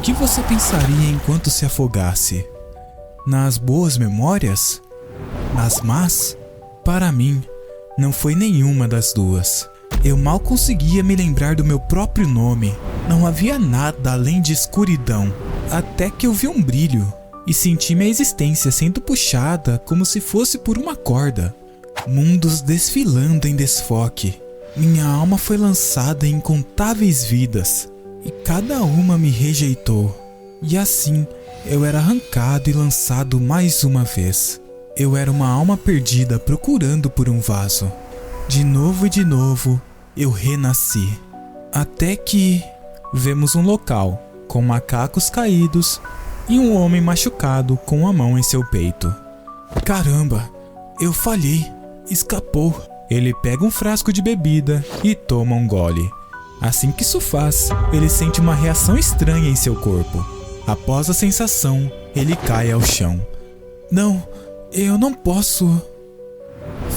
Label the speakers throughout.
Speaker 1: que você pensaria enquanto se afogasse? Nas boas memórias? Nas más? Para mim, não foi nenhuma das duas. Eu mal conseguia me lembrar do meu próprio nome. Não havia nada além de escuridão. Até que eu vi um brilho e senti minha existência sendo puxada como se fosse por uma corda. Mundos desfilando em desfoque. Minha alma foi lançada em incontáveis vidas e cada uma me rejeitou. E assim, eu era arrancado e lançado mais uma vez. Eu era uma alma perdida procurando por um vaso. De novo e de novo, eu renasci. Até que vemos um local com macacos caídos e um homem machucado com a mão em seu peito. Caramba, eu falhei, escapou. Ele pega um frasco de bebida e toma um gole. Assim que isso faz, ele sente uma reação estranha em seu corpo. Após a sensação, ele cai ao chão. Não, eu não posso.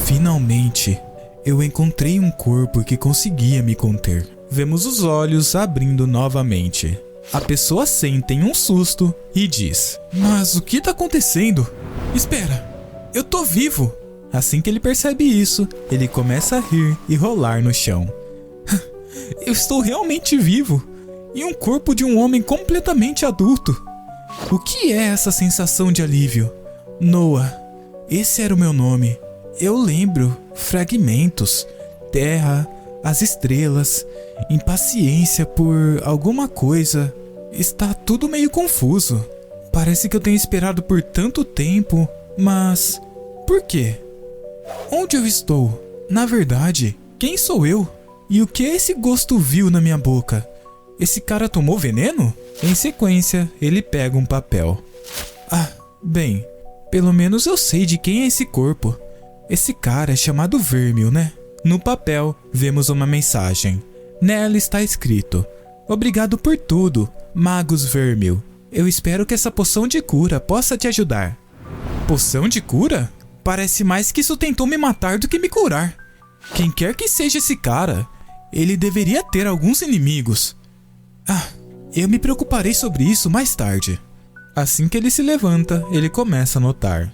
Speaker 1: Finalmente, eu encontrei um corpo que conseguia me conter. Vemos os olhos abrindo novamente. A pessoa sente em um susto e diz: Mas o que está acontecendo? Espera, eu tô vivo. Assim que ele percebe isso, ele começa a rir e rolar no chão. Eu estou realmente vivo. E um corpo de um homem completamente adulto. O que é essa sensação de alívio? Noah, esse era o meu nome. Eu lembro, fragmentos, terra, as estrelas, impaciência por alguma coisa. Está tudo meio confuso. Parece que eu tenho esperado por tanto tempo, mas por quê? Onde eu estou? Na verdade, quem sou eu? E o que é esse gosto vil na minha boca? Esse cara tomou veneno? Em sequência, ele pega um papel. Ah, bem, pelo menos eu sei de quem é esse corpo. Esse cara é chamado Vermil, né? No papel, vemos uma mensagem. Nela está escrito: Obrigado por tudo, Magus Vermil. Eu espero que essa poção de cura possa te ajudar. Poção de cura? Parece mais que isso tentou me matar do que me curar. Quem quer que seja esse cara, ele deveria ter alguns inimigos. Ah, eu me preocuparei sobre isso mais tarde. Assim que ele se levanta, ele começa a notar.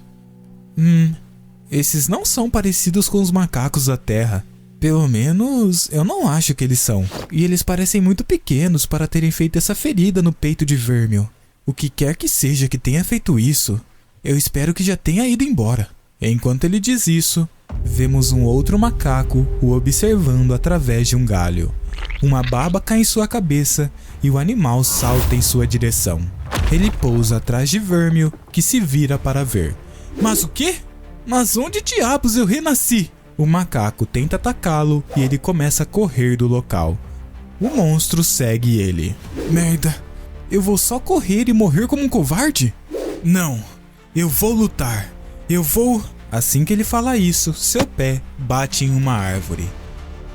Speaker 1: Esses não são parecidos com os macacos da Terra. Pelo menos, eu não acho que eles são. E eles parecem muito pequenos para terem feito essa ferida no peito de Vermil. O que quer que seja que tenha feito isso, eu espero que já tenha ido embora. Enquanto ele diz isso, vemos um outro macaco o observando através de um galho. Uma baba cai em sua cabeça e o animal salta em sua direção. Ele pousa atrás de Vermil, que se vira para ver. Mas o quê? Mas onde diabos eu renasci? O macaco tenta atacá-lo e ele começa a correr do local. O monstro segue ele. Merda, eu vou só correr e morrer como um covarde? Não, eu vou lutar. Eu vou... Assim que ele fala isso, seu pé bate em uma árvore.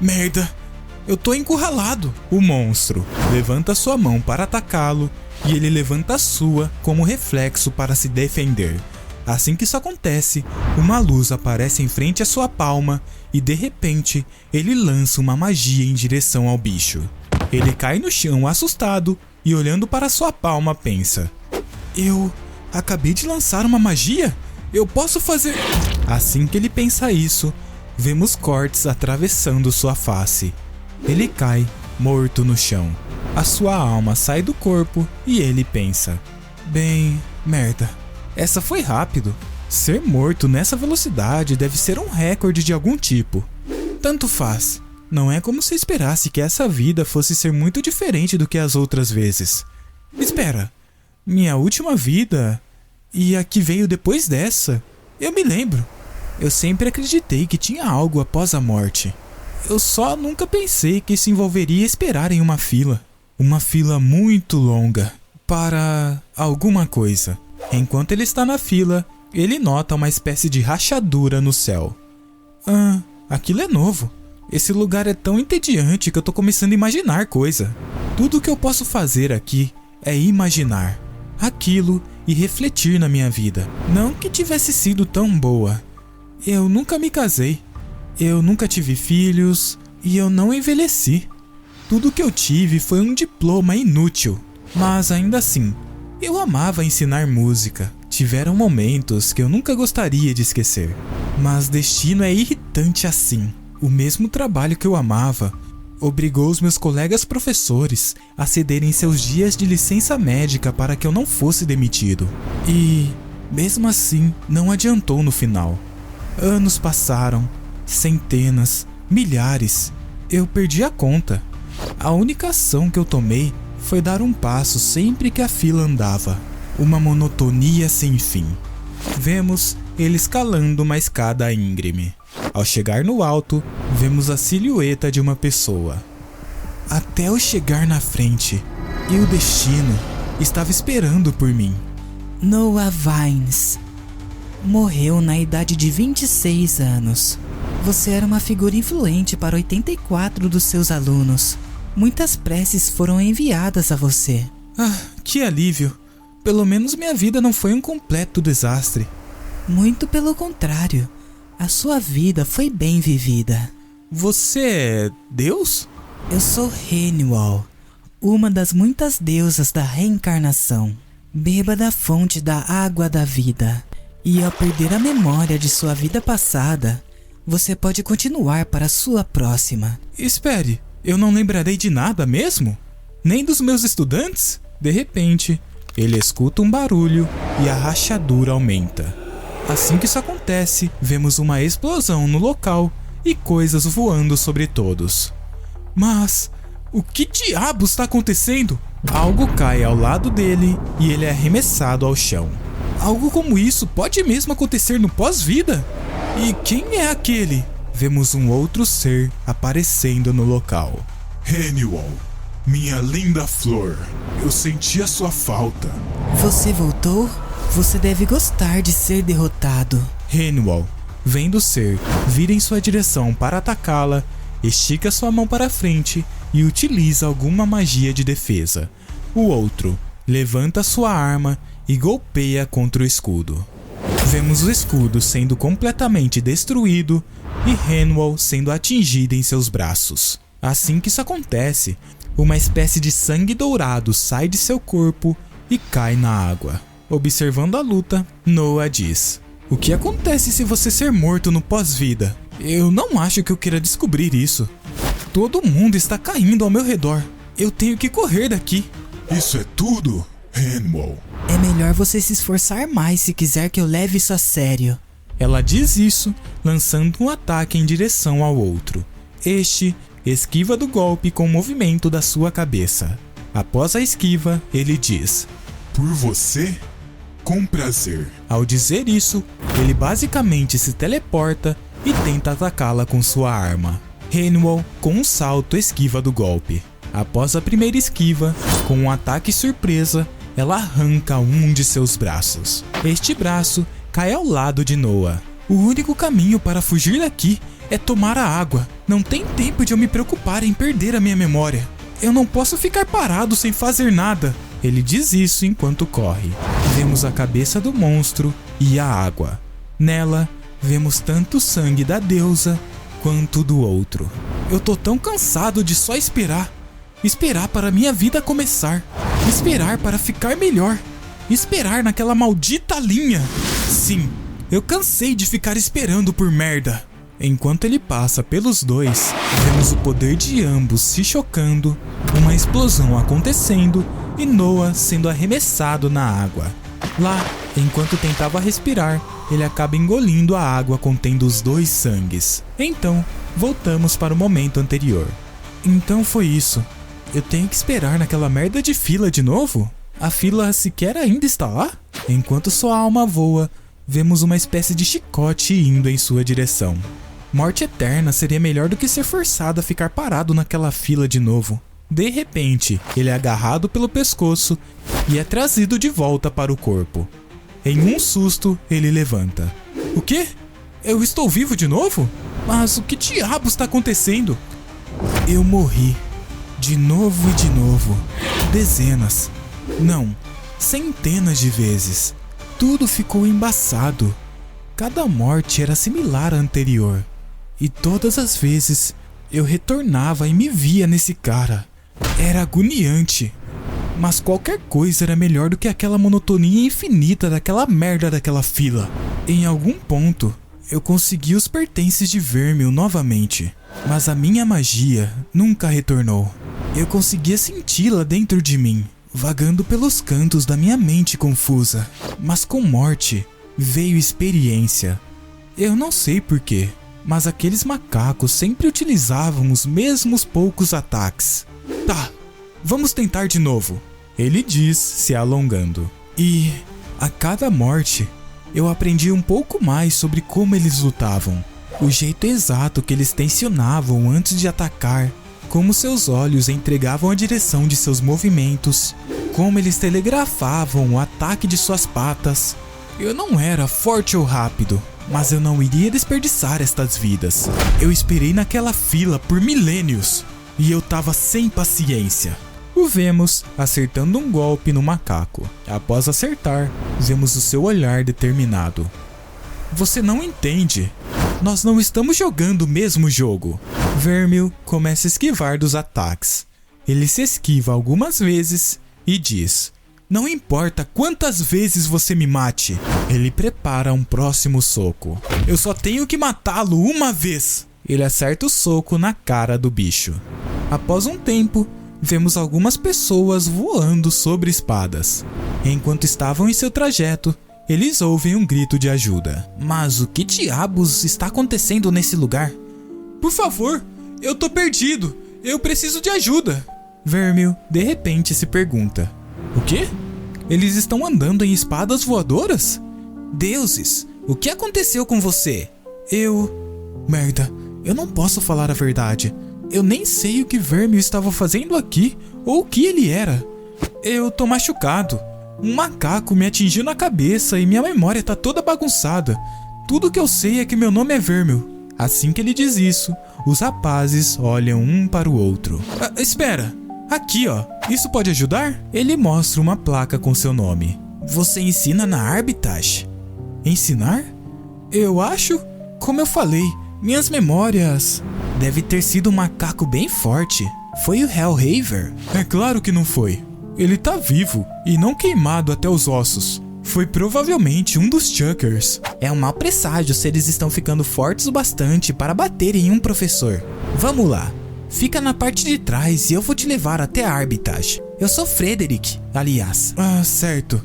Speaker 1: Merda, eu tô encurralado. O monstro levanta sua mão para atacá-lo e ele levanta a sua como reflexo para se defender. Assim que isso acontece, uma luz aparece em frente à sua palma e de repente ele lança uma magia em direção ao bicho. Ele cai no chão assustado e olhando para sua palma pensa: Eu acabei de lançar uma magia? Eu posso fazer... Assim que ele pensa isso, vemos cortes atravessando sua face. Ele cai, morto no chão. A sua alma sai do corpo e ele pensa: Bem, merda. Essa foi rápido. Ser morto nessa velocidade deve ser um recorde de algum tipo. Tanto faz. Não é como se esperasse que essa vida fosse ser muito diferente do que as outras vezes. Espera, minha última vida e a que veio depois dessa, eu me lembro. Eu sempre acreditei que tinha algo após a morte. Eu só nunca pensei que isso envolveria esperar em uma fila. Uma fila muito longa para alguma coisa. Enquanto ele está na fila, ele nota uma espécie de rachadura no céu. Aquilo é novo. Esse lugar é tão entediante que eu tô começando a imaginar coisa. Tudo que eu posso fazer aqui é imaginar aquilo e refletir na minha vida. Não que tivesse sido tão boa. Eu nunca me casei. Eu nunca tive filhos e eu não envelheci. Tudo que eu tive foi um diploma inútil. Mas ainda assim, eu amava ensinar música. Tiveram momentos que eu nunca gostaria de esquecer. Mas destino é irritante assim. O mesmo trabalho que eu amava obrigou os meus colegas professores a cederem seus dias de licença médica para que eu não fosse demitido. E, mesmo assim, não adiantou no final. Anos passaram, centenas, milhares. Eu perdi a conta. A única ação que eu tomei foi dar um passo sempre que a fila andava. Uma monotonia sem fim. Vemos ele escalando uma escada íngreme. Ao chegar no alto, vemos a silhueta de uma pessoa. Até eu chegar na frente, e o destino estava esperando por mim.
Speaker 2: Noah Vines morreu na idade de 26 anos. Você era uma figura influente para 84 dos seus alunos. Muitas preces foram enviadas a você.
Speaker 1: Ah, que alívio. Pelo menos minha vida não foi um completo desastre.
Speaker 2: Muito pelo contrário. A sua vida foi bem vivida.
Speaker 1: Você é Deus?
Speaker 2: Eu sou Haniwal, uma das muitas deusas da reencarnação. Beba da fonte da água da vida. E ao perder a memória de sua vida passada, você pode continuar para a sua próxima.
Speaker 1: Espere, eu não lembrarei de nada mesmo? Nem dos meus estudantes? De repente, ele escuta um barulho e a rachadura aumenta. Assim que isso acontece, vemos uma explosão no local e coisas voando sobre todos. Mas, o que diabos está acontecendo? Algo cai ao lado dele e ele é arremessado ao chão. Algo como isso pode mesmo acontecer no pós-vida? E quem é aquele? Vemos um outro ser aparecendo no local.
Speaker 3: Haniwal, minha linda flor, eu senti a sua falta.
Speaker 2: Você voltou? Você deve gostar de ser derrotado.
Speaker 1: Haniwal, vendo o ser, vira em sua direção para atacá-la, estica sua mão para frente e utiliza alguma magia de defesa. O outro levanta sua arma e golpeia contra o escudo. Vemos o escudo sendo completamente destruído e Haniwal sendo atingida em seus braços. Assim que isso acontece, uma espécie de sangue dourado sai de seu corpo e cai na água. Observando a luta, Noah diz: "O que acontece se você ser morto no pós-vida? Eu não acho que eu queira descobrir isso. Todo mundo está caindo ao meu redor. Eu tenho que correr daqui."
Speaker 3: Isso é tudo, Haniwal.
Speaker 2: É melhor você se esforçar mais se quiser que eu leve isso a sério.
Speaker 1: Ela diz isso, lançando um ataque em direção ao outro. Este esquiva do golpe com o movimento da sua cabeça. Após a esquiva, ele diz:
Speaker 3: "Por você? Com prazer."
Speaker 1: Ao dizer isso, ele basicamente se teleporta e tenta atacá-la com sua arma. Haniwal, com um salto, esquiva do golpe. Após a primeira esquiva, com um ataque surpresa, ela arranca um de seus braços. Este braço cai ao lado de Noah. "O único caminho para fugir daqui é tomar a água. Não tem tempo de eu me preocupar em perder a minha memória. Eu não posso ficar parado sem fazer nada." Ele diz isso enquanto corre. Vemos a cabeça do monstro e a água. Nela, vemos tanto sangue da deusa quanto do outro. Eu tô tão cansado de só esperar. Esperar para minha vida começar. Esperar para ficar melhor. Esperar naquela maldita linha. Sim, eu cansei de ficar esperando por merda. Enquanto ele passa pelos dois, vemos o poder de ambos se chocando, uma explosão acontecendo e Noah sendo arremessado na água. Lá, enquanto tentava respirar, ele acaba engolindo a água contendo os dois sangues. Então, voltamos para o momento anterior. Então foi isso. Eu tenho que esperar naquela merda de fila de novo? A fila sequer ainda está lá? Enquanto sua alma voa, vemos uma espécie de chicote indo em sua direção. Morte eterna seria melhor do que ser forçado a ficar parado naquela fila de novo. De repente, ele é agarrado pelo pescoço e é trazido de volta para o corpo. Em um susto, ele levanta. "O quê? Eu estou vivo de novo? Mas o que diabos está acontecendo?" Eu morri. De novo e de novo. Dezenas. Não, centenas de vezes. Tudo ficou embaçado. Cada morte era similar à anterior. E todas as vezes eu retornava e me via nesse cara. Era agoniante. Mas qualquer coisa era melhor do que aquela monotonia infinita daquela merda daquela fila. Em algum ponto, eu consegui os pertences de Vermil novamente, mas a minha magia nunca retornou. Eu conseguia senti-la dentro de mim, vagando pelos cantos da minha mente confusa. Mas com morte veio experiência. Eu não sei porquê, mas aqueles macacos sempre utilizavam os mesmos poucos ataques. Tá, vamos tentar de novo, ele diz, se alongando. E a cada morte, eu aprendi um pouco mais sobre como eles lutavam, o jeito exato que eles tensionavam antes de atacar, como seus olhos entregavam a direção de seus movimentos, como eles telegrafavam o ataque de suas patas. Eu não era forte ou rápido, mas eu não iria desperdiçar estas vidas. Eu esperei naquela fila por milênios e eu tava sem paciência. O vemos acertando um golpe no macaco. Após acertar, vemos o seu olhar determinado. Você não entende. Nós não estamos jogando o mesmo jogo. Vermil começa a esquivar dos ataques. Ele se esquiva algumas vezes e diz: não importa quantas vezes você me mate. Ele prepara um próximo soco. Eu só tenho que matá-lo uma vez. Ele acerta o soco na cara do bicho. Após um tempo, vemos algumas pessoas voando sobre espadas. Enquanto estavam em seu trajeto, eles ouvem um grito de ajuda. Mas o que diabos está acontecendo nesse lugar? Por favor, eu tô perdido. Eu preciso de ajuda. Vermil, de repente, se pergunta: o quê? Eles estão andando em espadas voadoras? Deuses, o que aconteceu com você? Merda, eu não posso falar a verdade. Eu nem sei o que Vermil estava fazendo aqui ou o que ele era. Eu tô machucado. Um macaco me atingiu na cabeça e minha memória tá toda bagunçada. Tudo que eu sei é que meu nome é Vermil. Assim que ele diz isso, os rapazes olham um para o outro. Espera, aqui ó, isso pode ajudar? Ele mostra uma placa com seu nome. Você ensina na Arbitage? Ensinar? Eu acho, como eu falei, minhas memórias... Deve ter sido um macaco bem forte. Foi o Hellhaver? É claro que não foi. Ele tá vivo e não queimado até os ossos. Foi provavelmente um dos Chuckers. É um mau presságio se eles estão ficando fortes o bastante para bater em um professor. Vamos lá. Fica na parte de trás e eu vou te levar até a Arbitage. Eu sou Frederick, aliás. Ah, certo.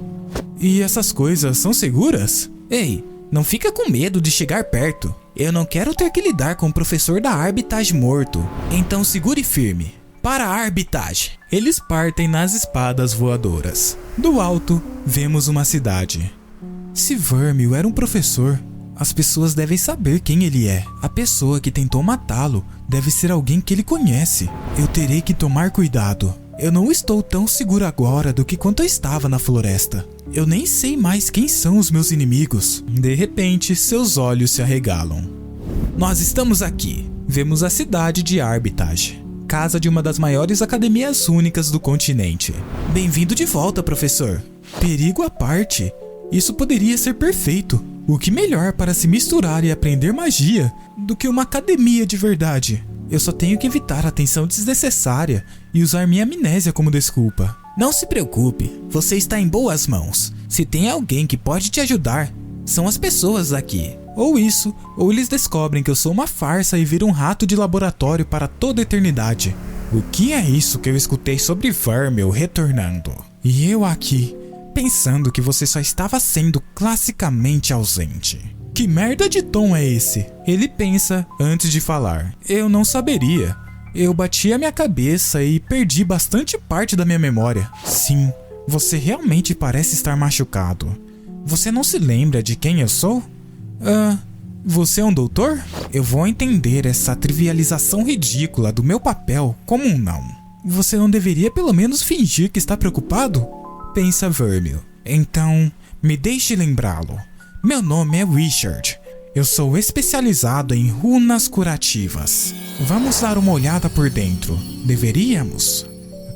Speaker 1: E essas coisas são seguras? Ei, não fica com medo de chegar perto. Eu não quero ter que lidar com o professor da Arbitage morto. Então segure firme. Para a Arbitage. Eles partem nas espadas voadoras. Do alto, vemos uma cidade. Se Vermil era um professor, as pessoas devem saber quem ele é. A pessoa que tentou matá-lo deve ser alguém que ele conhece. Eu terei que tomar cuidado. Eu não estou tão seguro agora do que quanto eu estava na floresta. Eu nem sei mais quem são os meus inimigos. De repente, seus olhos se arregalam. Nós estamos aqui. Vemos a cidade de Arbitage, casa de uma das maiores academias únicas do continente. Bem-vindo de volta, professor. Perigo à parte, isso poderia ser perfeito. O que melhor para se misturar e aprender magia do que uma academia de verdade? Eu só tenho que evitar a atenção desnecessária e usar minha amnésia como desculpa. Não se preocupe, você está em boas mãos. Se tem alguém que pode te ajudar, são as pessoas aqui. Ou isso, ou eles descobrem que eu sou uma farsa e viro um rato de laboratório para toda a eternidade. O que é isso que eu escutei sobre Vermil retornando? E eu aqui, pensando que você só estava sendo classicamente ausente. Que merda de tom é esse? Ele pensa antes de falar. Eu não saberia. Eu bati a minha cabeça e perdi bastante parte da minha memória. Sim, você realmente parece estar machucado. Você não se lembra de quem eu sou? Você é um doutor? Eu vou entender essa trivialização ridícula do meu papel como um não. Você não deveria pelo menos fingir que está preocupado? Pensa Vermil. Então, me deixe lembrá-lo. Meu nome é Richard. Eu sou especializado em runas curativas. Vamos dar uma olhada por dentro. Deveríamos?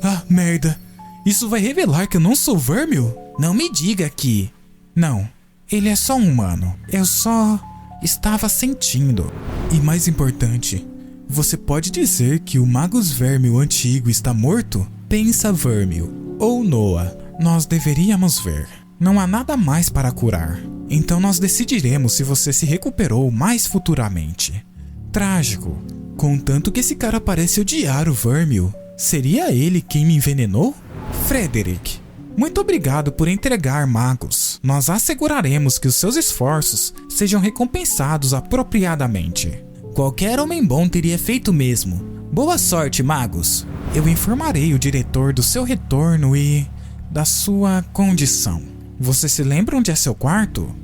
Speaker 1: Ah, merda. Isso vai revelar que eu não sou Vermil? Não me diga que... Não, ele é só um humano. Eu só... estava sentindo. E mais importante, você pode dizer que o Magus Vermil antigo está morto? Pensa Vermil. Ou respondeu Noah. Nós deveríamos ver. Não há nada mais para curar. Então nós decidiremos se você se recuperou mais futuramente. Trágico. Contanto que esse cara parece odiar o Vermil. Seria ele quem me envenenou? Frederick, muito obrigado por entregar Magos. Nós asseguraremos que os seus esforços sejam recompensados apropriadamente. Qualquer homem bom teria feito o mesmo. Boa sorte, Magos. Eu informarei o diretor do seu retorno e da sua condição. Você se lembra onde é seu quarto?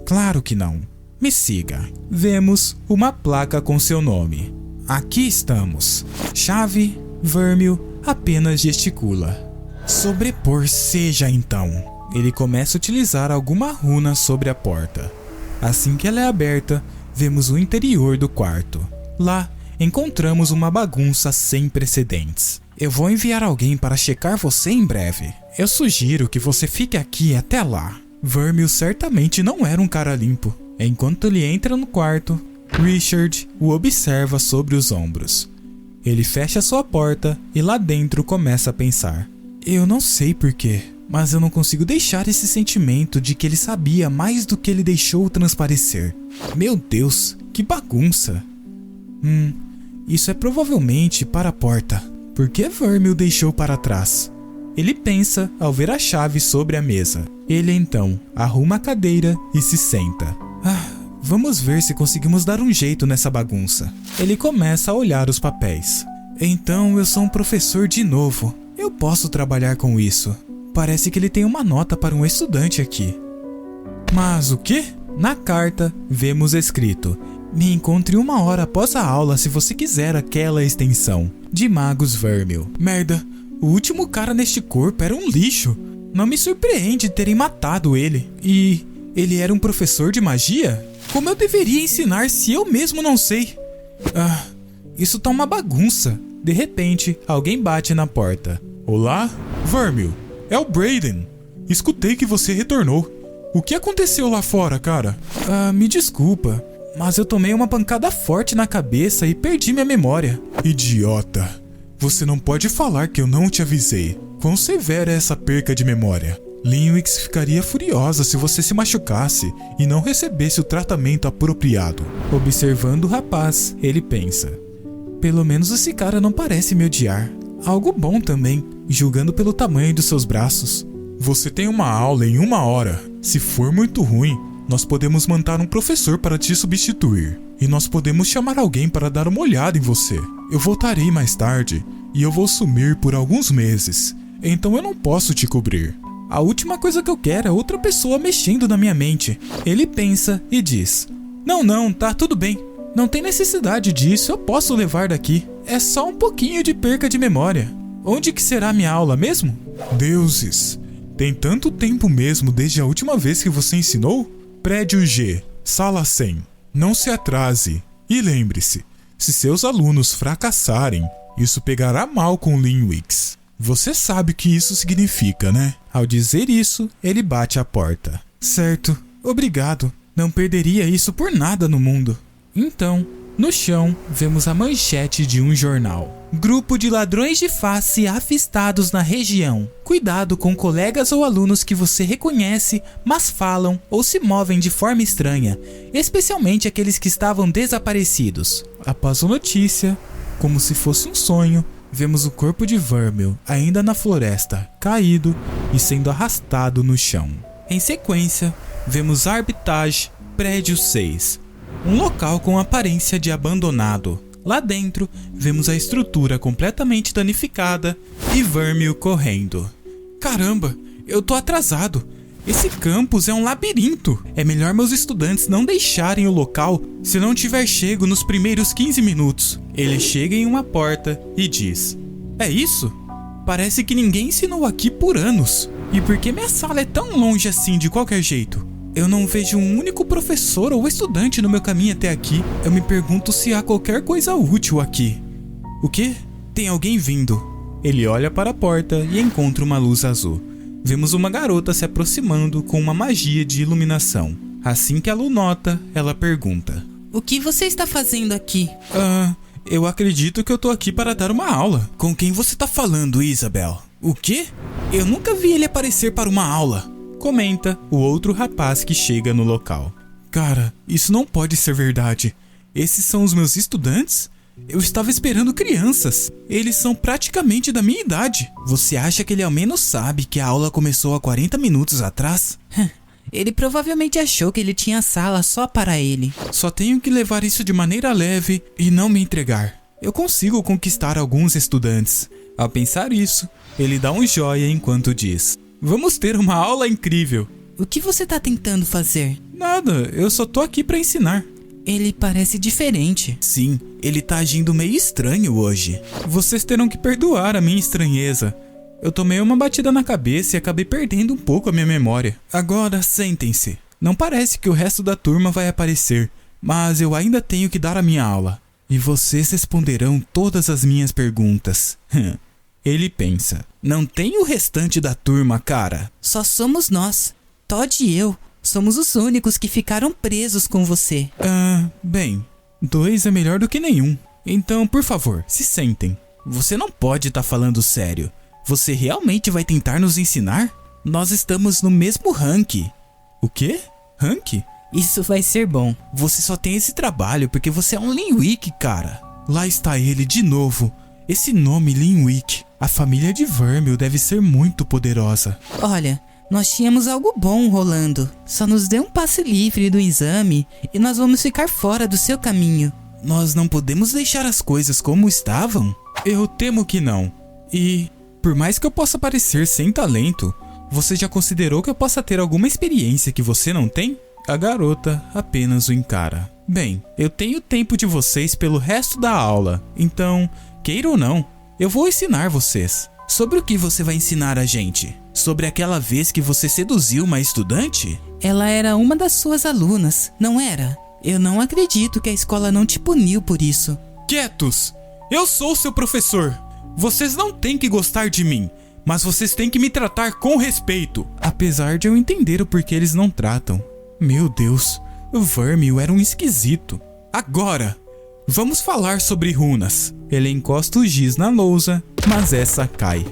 Speaker 1: Claro que não. Me siga. Vemos uma placa com seu nome. Aqui estamos. Chave, Vermil apenas gesticula. Sobrepor seja então. Ele começa a utilizar alguma runa sobre a porta. Assim que ela é aberta, vemos o interior do quarto. Lá, encontramos uma bagunça sem precedentes. Eu vou enviar alguém para checar você em breve. Eu sugiro que você fique aqui até lá. Vermil certamente não era um cara limpo. Enquanto ele entra no quarto, Richard o observa sobre os ombros. Ele fecha sua porta e lá dentro começa a pensar. Eu não sei porquê, mas eu não consigo deixar esse sentimento de que ele sabia mais do que ele deixou transparecer. Meu Deus, que bagunça! Isso é provavelmente para a porta. Por que Vermil deixou para trás? Ele pensa ao ver a chave sobre a mesa. Ele então arruma a cadeira e se senta. Vamos ver se conseguimos dar um jeito nessa bagunça. Ele começa a olhar os papéis. Então eu sou um professor de novo. Eu posso trabalhar com isso. Parece que ele tem uma nota para um estudante aqui. Mas o quê? Na carta, vemos escrito: me encontre 1 hora após a aula se você quiser aquela extensão. De Magos Vermil. Merda, o último cara neste corpo era um lixo. Não me surpreende terem matado ele. E ele era um professor de magia? Como eu deveria ensinar se eu mesmo não sei? Isso tá uma bagunça. De repente, alguém bate na porta.
Speaker 3: Olá, Vermil. É o Brayden. Escutei que você retornou. O que aconteceu lá fora, cara?
Speaker 1: Me desculpa, mas eu tomei uma pancada forte na cabeça e perdi minha memória.
Speaker 3: Idiota. Você não pode falar que eu não te avisei. Quão severa é essa perca de memória? Linwix ficaria furiosa se você se machucasse e não recebesse o tratamento apropriado.
Speaker 1: Observando o rapaz, ele pensa: pelo menos esse cara não parece me odiar. Algo bom também, julgando pelo tamanho dos seus braços.
Speaker 3: Você tem uma aula em 1 hora. Se for muito ruim, nós podemos mandar um professor para te substituir. E nós podemos chamar alguém para dar uma olhada em você. Eu voltarei mais tarde e eu vou sumir por alguns meses. Então eu não posso te cobrir.
Speaker 1: A última coisa que eu quero é outra pessoa mexendo na minha mente. Ele pensa e diz: Não, tá tudo bem. Não tem necessidade disso, eu posso levar daqui. É só um pouquinho de perca de memória. Onde que será minha aula mesmo?
Speaker 3: Deuses, tem tanto tempo mesmo desde a última vez que você ensinou? Prédio G, sala 100. Não se atrase. E lembre-se, se seus alunos fracassarem, isso pegará mal com Linwix. Você sabe o que isso significa, né?
Speaker 1: Ao dizer isso, ele bate a porta. Certo, obrigado. Não perderia isso por nada no mundo. Então, no chão, vemos a manchete de um jornal. Grupo de ladrões de face avistados na região. Cuidado com colegas ou alunos que você reconhece, mas falam ou se movem de forma estranha, especialmente aqueles que estavam desaparecidos. Após a notícia, como se fosse um sonho, vemos o corpo de Vermil ainda na floresta, caído e sendo arrastado no chão. Em sequência, vemos Arbitage, prédio 6, um local com aparência de abandonado. Lá dentro, vemos a estrutura completamente danificada e Vermil correndo. Caramba, eu tô atrasado. Esse campus é um labirinto. É melhor meus estudantes não deixarem o local se não tiver chego nos primeiros 15 minutos. Ele chega em uma porta e diz: é isso? Parece que ninguém ensinou aqui por anos. E por que minha sala é tão longe assim de qualquer jeito? Eu não vejo um único professor ou estudante no meu caminho até aqui. Eu me pergunto se há qualquer coisa útil aqui. O quê? Tem alguém vindo. Ele olha para a porta e encontra uma luz azul. Vemos uma garota se aproximando com uma magia de iluminação. Assim que a Lu nota, ela pergunta:
Speaker 2: o que você está fazendo aqui?
Speaker 1: Eu acredito que eu tô aqui para dar uma aula. Com quem você tá falando, Isabel? O quê? Eu nunca vi ele aparecer para uma aula. Comenta o outro rapaz que chega no local. Cara, isso não pode ser verdade. Esses são os meus estudantes? Eu estava esperando crianças. Eles são praticamente da minha idade. Você acha que ele ao menos sabe que a aula começou há 40 minutos atrás?
Speaker 2: Ele provavelmente achou que ele tinha sala só para ele.
Speaker 1: Só tenho que levar isso de maneira leve e não me entregar. Eu consigo conquistar alguns estudantes. Ao pensar isso, ele dá um joia enquanto diz: vamos ter uma aula incrível.
Speaker 2: O que você tá tentando fazer?
Speaker 1: Nada, eu só tô aqui pra ensinar.
Speaker 2: Ele parece diferente.
Speaker 1: Sim, ele tá agindo meio estranho hoje. Vocês terão que perdoar a minha estranheza. Eu tomei uma batida na cabeça e acabei perdendo um pouco a minha memória. Agora, sentem-se. Não parece que o resto da turma vai aparecer, mas eu ainda tenho que dar a minha aula. E vocês responderão todas as minhas perguntas. Ele pensa. Não tem o restante da turma, cara.
Speaker 2: Só somos nós. Todd e eu. Somos os únicos que ficaram presos com você.
Speaker 1: Bem, 2 é melhor do que nenhum. Então, por favor, se sentem. Você não pode estar falando sério. Você realmente vai tentar nos ensinar? Nós estamos no mesmo ranking. O quê? Ranking?
Speaker 2: Isso vai ser bom.
Speaker 1: Você só tem esse trabalho porque você é um Linwick, cara. Lá está ele de novo. Esse nome Linwick. A família de Vermil deve ser muito poderosa.
Speaker 2: Olha, nós tínhamos algo bom rolando. Só nos dê um passe livre do exame e nós vamos ficar fora do seu caminho.
Speaker 1: Nós não podemos deixar as coisas como estavam? Eu temo que não. E, por mais que eu possa parecer sem talento, você já considerou que eu possa ter alguma experiência que você não tem? A garota apenas o encara. Bem, eu tenho tempo de vocês pelo resto da aula, então, queira ou não, eu vou ensinar vocês. Sobre o que você vai ensinar a gente? Sobre aquela vez que você seduziu uma estudante?
Speaker 2: Ela era uma das suas alunas, não era? Eu não acredito que a escola não te puniu por isso.
Speaker 1: Quietos! Eu sou seu professor! Vocês não têm que gostar de mim, mas vocês têm que me tratar com respeito. Apesar de eu entender o porquê eles não tratam. Meu Deus, o Vermil era um esquisito. Agora, vamos falar sobre runas. Ele encosta o giz na lousa, mas essa cai.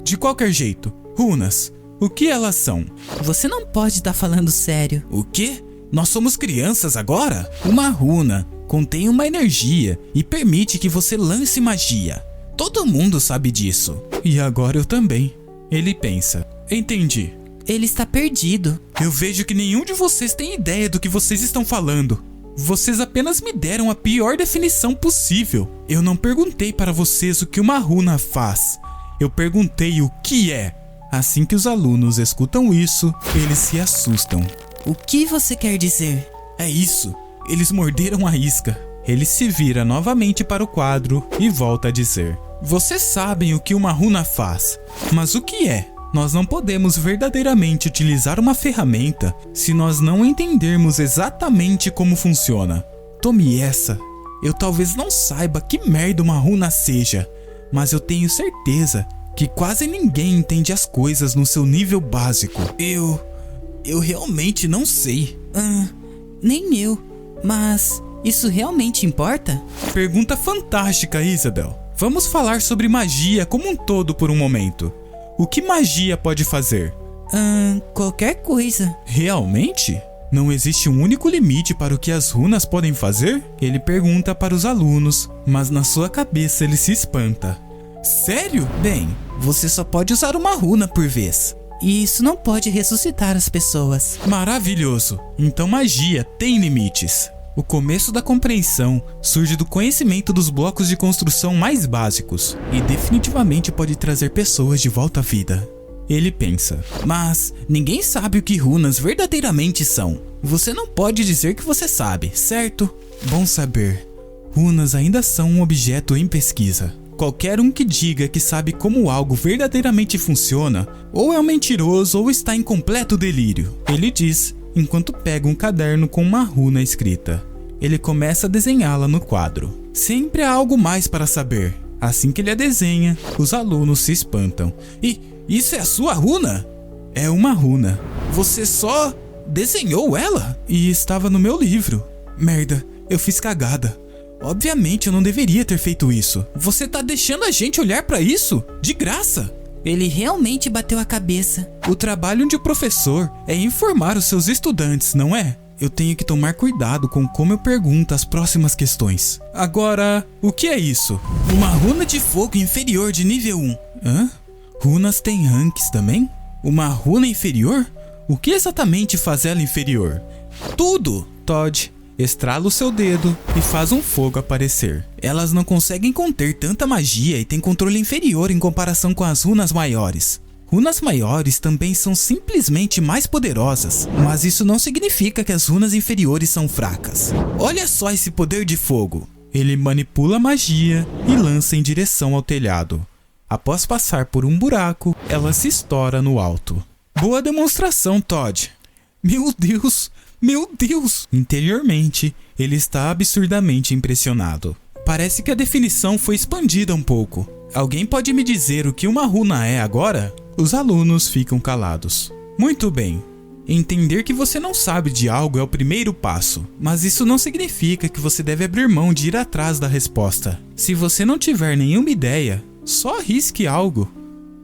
Speaker 1: De qualquer jeito, runas, o que elas são?
Speaker 2: Você não pode estar falando sério.
Speaker 1: O quê? Nós somos crianças agora? Uma runa contém uma energia e permite que você lance magia. Todo mundo sabe disso. E agora eu também. Ele pensa. Entendi.
Speaker 2: Ele está perdido.
Speaker 1: Eu vejo que nenhum de vocês tem ideia do que vocês estão falando. Vocês apenas me deram a pior definição possível. Eu não perguntei para vocês o que uma runa faz. Eu perguntei o que é. Assim que os alunos escutam isso, eles se assustam.
Speaker 2: O que você quer dizer?
Speaker 1: É isso. Eles morderam a isca. Ele se vira novamente para o quadro e volta a dizer: vocês sabem o que uma runa faz, mas o que é? Nós não podemos verdadeiramente utilizar uma ferramenta se nós não entendermos exatamente como funciona. Tome essa. Eu talvez não saiba que merda uma runa seja, mas eu tenho certeza que quase ninguém entende as coisas no seu nível básico. Eu realmente não sei.
Speaker 2: Nem eu. Mas isso realmente importa?
Speaker 1: Pergunta fantástica, Isabel. Vamos falar sobre magia como um todo por um momento. O que magia pode fazer?
Speaker 2: Qualquer coisa.
Speaker 1: Realmente? Não existe um único limite para o que as runas podem fazer? Ele pergunta para os alunos, mas na sua cabeça ele se espanta. Sério? Bem, você só pode usar uma runa por vez.
Speaker 2: E isso não pode ressuscitar as pessoas.
Speaker 1: Maravilhoso! Então magia tem limites. O começo da compreensão surge do conhecimento dos blocos de construção mais básicos e definitivamente pode trazer pessoas de volta à vida. Ele pensa, mas ninguém sabe o que runas verdadeiramente são. Você não pode dizer que você sabe, certo? Bom saber. Runas ainda são um objeto em pesquisa. Qualquer um que diga que sabe como algo verdadeiramente funciona, ou é um mentiroso ou está em completo delírio. Ele diz, enquanto pega um caderno com uma runa escrita. Ele começa a desenhá-la no quadro. Sempre há algo mais para saber. Assim que ele a desenha, os alunos se espantam. E isso é a sua runa? É uma runa. Você só desenhou ela? E estava no meu livro. Merda, eu fiz cagada. Obviamente eu não deveria ter feito isso. Você tá deixando a gente olhar pra isso? De graça!
Speaker 2: Ele realmente bateu a cabeça.
Speaker 1: O trabalho de um professor é informar os seus estudantes, não é? Eu tenho que tomar cuidado com como eu pergunto as próximas questões. Agora, o que é isso? Uma runa de fogo inferior de nível 1. Hã? Runas têm ranks também? Uma runa inferior? O que exatamente faz ela inferior? Tudo! Todd, estrala o seu dedo e faz um fogo aparecer. Elas não conseguem conter tanta magia e têm controle inferior em comparação com as runas maiores. Runas maiores também são simplesmente mais poderosas, mas isso não significa que as runas inferiores são fracas. Olha só esse poder de fogo. Ele manipula a magia e lança em direção ao telhado. Após passar por um buraco, ela se estoura no alto. Boa demonstração, Todd. Meu Deus! Meu Deus! Interiormente, ele está absurdamente impressionado. Parece que a definição foi expandida um pouco. Alguém pode me dizer o que uma runa é agora? Os alunos ficam calados. Muito bem. Entender que você não sabe de algo é o primeiro passo, mas isso não significa que você deve abrir mão de ir atrás da resposta. Se você não tiver nenhuma ideia, só arrisque algo.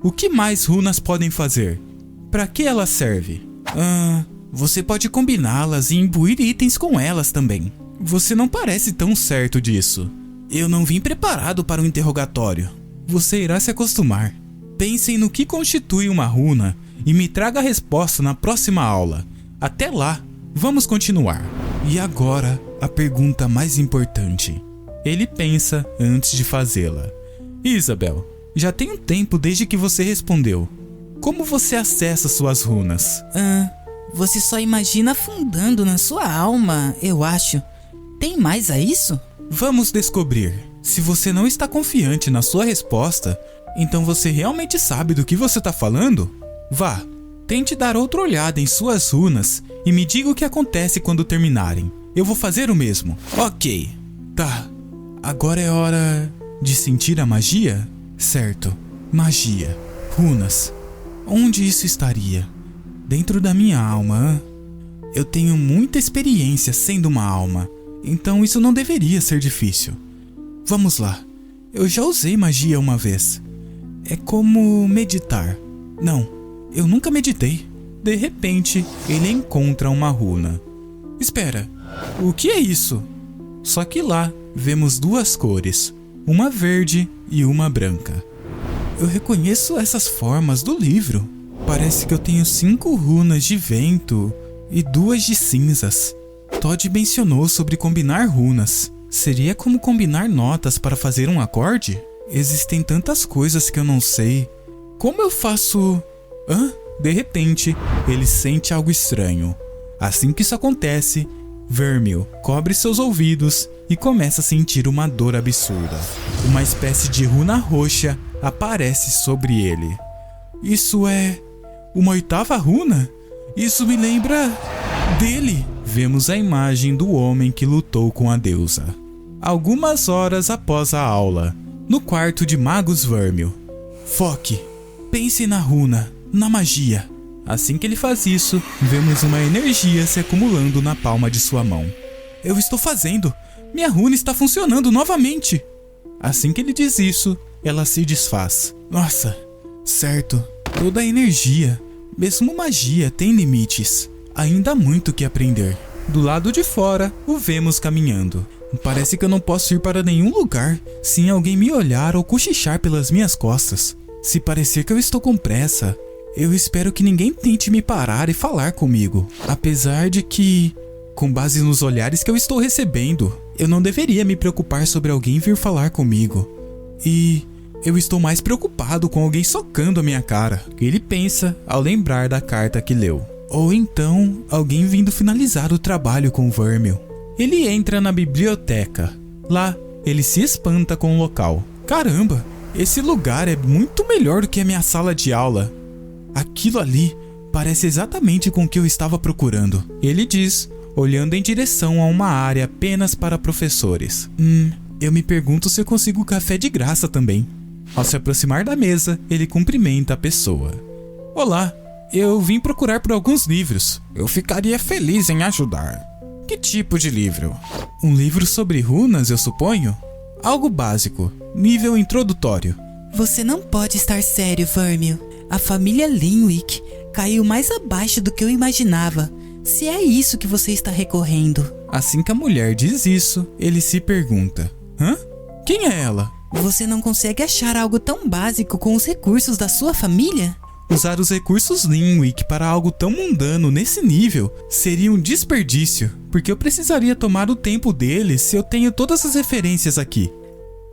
Speaker 1: O que mais runas podem fazer? Para que ela serve? Você pode combiná-las e imbuir itens com elas também. Você não parece tão certo disso. Eu não vim preparado para um interrogatório. Você irá se acostumar. Pensem no que constitui uma runa e me traga a resposta na próxima aula. Até lá, vamos continuar. E agora, a pergunta mais importante. Ele pensa antes de fazê-la. Isabel, já tem um tempo desde que você respondeu. Como você acessa suas runas?
Speaker 2: Você só imagina afundando na sua alma, eu acho. Tem mais a isso?
Speaker 1: Vamos descobrir. Se você não está confiante na sua resposta, então você realmente sabe do que você está falando? Vá, tente dar outra olhada em suas runas e me diga o que acontece quando terminarem. Eu vou fazer o mesmo. Ok. Tá. Agora é hora de sentir a magia? Certo. Magia. Runas. Onde isso estaria? Dentro da minha alma. Eu tenho muita experiência sendo uma alma, então isso não deveria ser difícil. Vamos lá. Eu já usei magia uma vez. É como meditar. Não, eu nunca meditei. De repente, ele encontra uma runa. Espera, o que é isso? Só que lá vemos duas cores, uma verde e uma branca. Eu reconheço essas formas do livro. Parece que eu tenho 5 runas de vento e 2 de cinzas. Todd mencionou sobre combinar runas. Seria como combinar notas para fazer um acorde? Existem tantas coisas que eu não sei. Como eu faço... De repente, ele sente algo estranho. Assim que isso acontece, Vermil cobre seus ouvidos e começa a sentir uma dor absurda. Uma espécie de runa roxa aparece sobre ele. Isso é... uma 8ª runa? Isso me lembra... dele. Vemos a imagem do homem que lutou com a deusa. Algumas horas após a aula, no quarto de Magus Vermil. Foque. Pense na runa, na magia. Assim que ele faz isso, vemos uma energia se acumulando na palma de sua mão. Eu estou fazendo. Minha runa está funcionando novamente. Assim que ele diz isso, ela se desfaz. Nossa, certo. Toda a energia, mesmo magia, tem limites. Ainda há muito que aprender. Do lado de fora, o vemos caminhando. Parece que eu não posso ir para nenhum lugar sem alguém me olhar ou cochichar pelas minhas costas. Se parecer que eu estou com pressa, eu espero que ninguém tente me parar e falar comigo. Apesar de que, com base nos olhares que eu estou recebendo, eu não deveria me preocupar sobre alguém vir falar comigo. E... eu estou mais preocupado com alguém socando a minha cara. Ele pensa ao lembrar da carta que leu. Ou então, alguém vindo finalizar o trabalho com Vermil. Ele entra na biblioteca. Lá, ele se espanta com o local. Caramba, esse lugar é muito melhor do que a minha sala de aula. Aquilo ali parece exatamente com o que eu estava procurando. Ele diz, olhando em direção a uma área apenas para professores. Eu me pergunto se eu consigo café de graça também. Ao se aproximar da mesa, ele cumprimenta a pessoa. Olá, eu vim procurar por alguns livros. Eu ficaria feliz em ajudar. Que tipo de livro? Um livro sobre runas, eu suponho? Algo básico, nível introdutório.
Speaker 2: Você não pode estar sério, Vermil. A família Linwick caiu mais abaixo do que eu imaginava. Se é isso que você está recorrendo.
Speaker 1: Assim que a mulher diz isso, ele se pergunta: hã? Quem é ela?
Speaker 2: Você não consegue achar algo tão básico com os recursos da sua família?
Speaker 1: Usar os recursos Linwick para algo tão mundano nesse nível seria um desperdício, porque eu precisaria tomar o tempo deles se eu tenho todas as referências aqui.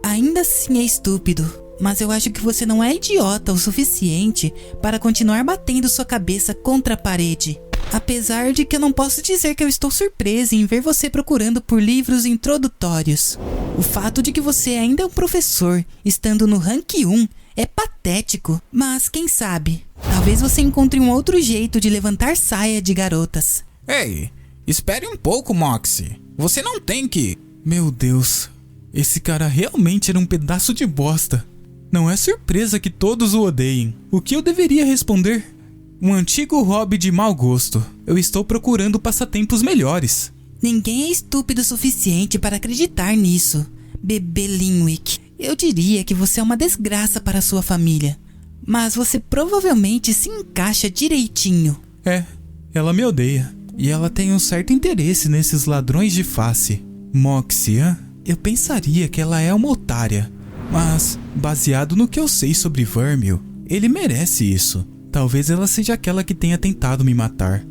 Speaker 2: Ainda assim é estúpido, mas eu acho que você não é idiota o suficiente para continuar batendo sua cabeça contra a parede. Apesar de que eu não posso dizer que eu estou surpresa em ver você procurando por livros introdutórios. O fato de que você ainda é um professor, estando no rank 1, é patético, mas quem sabe, talvez você encontre um outro jeito de levantar saia de garotas.
Speaker 1: Ei, espere um pouco, Moxie. Você não tem que... Meu Deus, esse cara realmente era um pedaço de bosta. Não é surpresa que todos o odeiem. O que eu deveria responder? Um antigo hobby de mau gosto. Eu estou procurando passatempos melhores.
Speaker 2: Ninguém é estúpido o suficiente para acreditar nisso, bebê Linwick. Eu diria que você é uma desgraça para sua família, mas você provavelmente se encaixa direitinho.
Speaker 1: Ela me odeia. E ela tem um certo interesse nesses ladrões de face. Moxie, eu pensaria que ela é uma otária. Mas, baseado no que eu sei sobre Vermil, ele merece isso. Talvez ela seja aquela que tenha tentado me matar.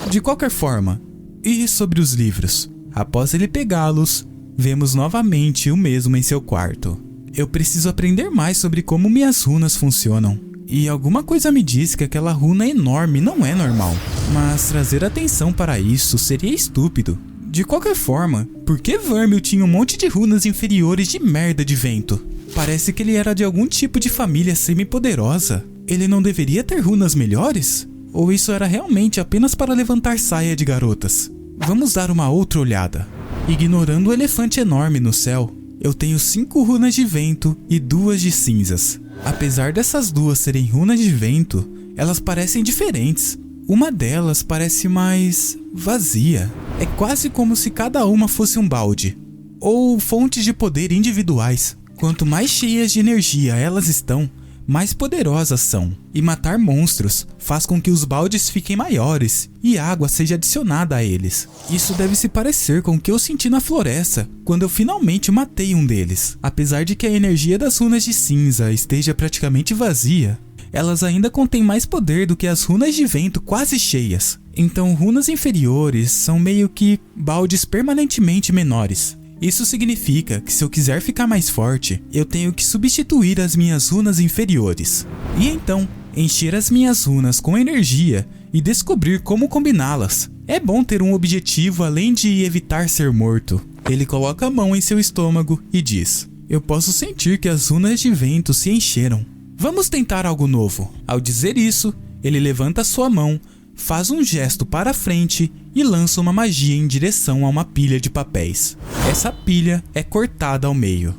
Speaker 1: De qualquer forma, e sobre os livros? Após ele pegá-los, vemos novamente o mesmo em seu quarto. Eu preciso aprender mais sobre como minhas runas funcionam. E alguma coisa me diz que aquela runa enorme não é normal. Mas trazer atenção para isso seria estúpido. De qualquer forma, por que Vermil tinha um monte de runas inferiores de merda de vento? Parece que ele era de algum tipo de família semi-poderosa. Ele não deveria ter runas melhores? Ou isso era realmente apenas para levantar saia de garotas? Vamos dar uma outra olhada. Ignorando o elefante enorme no céu, eu tenho 5 runas de vento e 2 de cinzas. Apesar dessas 2 serem runas de vento, elas parecem diferentes. Uma delas parece mais vazia. É quase como se cada uma fosse um balde. Ou fontes de poder individuais. Quanto mais cheias de energia elas estão, mais poderosas são. E matar monstros faz com que os baldes fiquem maiores e água seja adicionada a eles. Isso deve se parecer com o que eu senti na floresta quando eu finalmente matei um deles. Apesar de que a energia das runas de cinza esteja praticamente vazia, elas ainda contêm mais poder do que as runas de vento quase cheias. Então runas inferiores são meio que baldes permanentemente menores. Isso significa que se eu quiser ficar mais forte, eu tenho que substituir as minhas runas inferiores. E então, encher as minhas runas com energia e descobrir como combiná-las. É bom ter um objetivo além de evitar ser morto. Ele coloca a mão em seu estômago e diz: eu posso sentir que as runas de vento se encheram. Vamos tentar algo novo. Ao dizer isso, ele levanta sua mão, faz um gesto para frente e lança uma magia em direção a uma pilha de papéis. Essa pilha é cortada ao meio.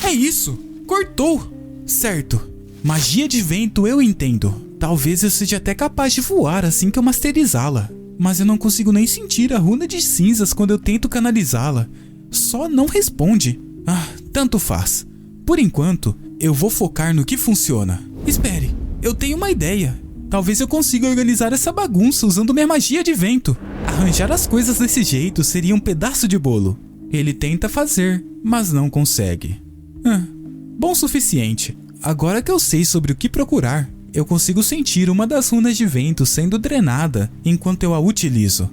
Speaker 1: É isso! Cortou! Certo. Magia de vento eu entendo. Talvez eu seja até capaz de voar assim que eu masterizá-la. Mas eu não consigo nem sentir a runa de cinzas quando eu tento canalizá-la. Só não responde. Tanto faz. Por enquanto, eu vou focar no que funciona. Espere, eu tenho uma ideia. Talvez eu consiga organizar essa bagunça usando minha magia de vento. Arranjar as coisas desse jeito seria um pedaço de bolo. Ele tenta fazer, mas não consegue. Bom o suficiente. Agora que eu sei sobre o que procurar, eu consigo sentir uma das runas de vento sendo drenada enquanto eu a utilizo.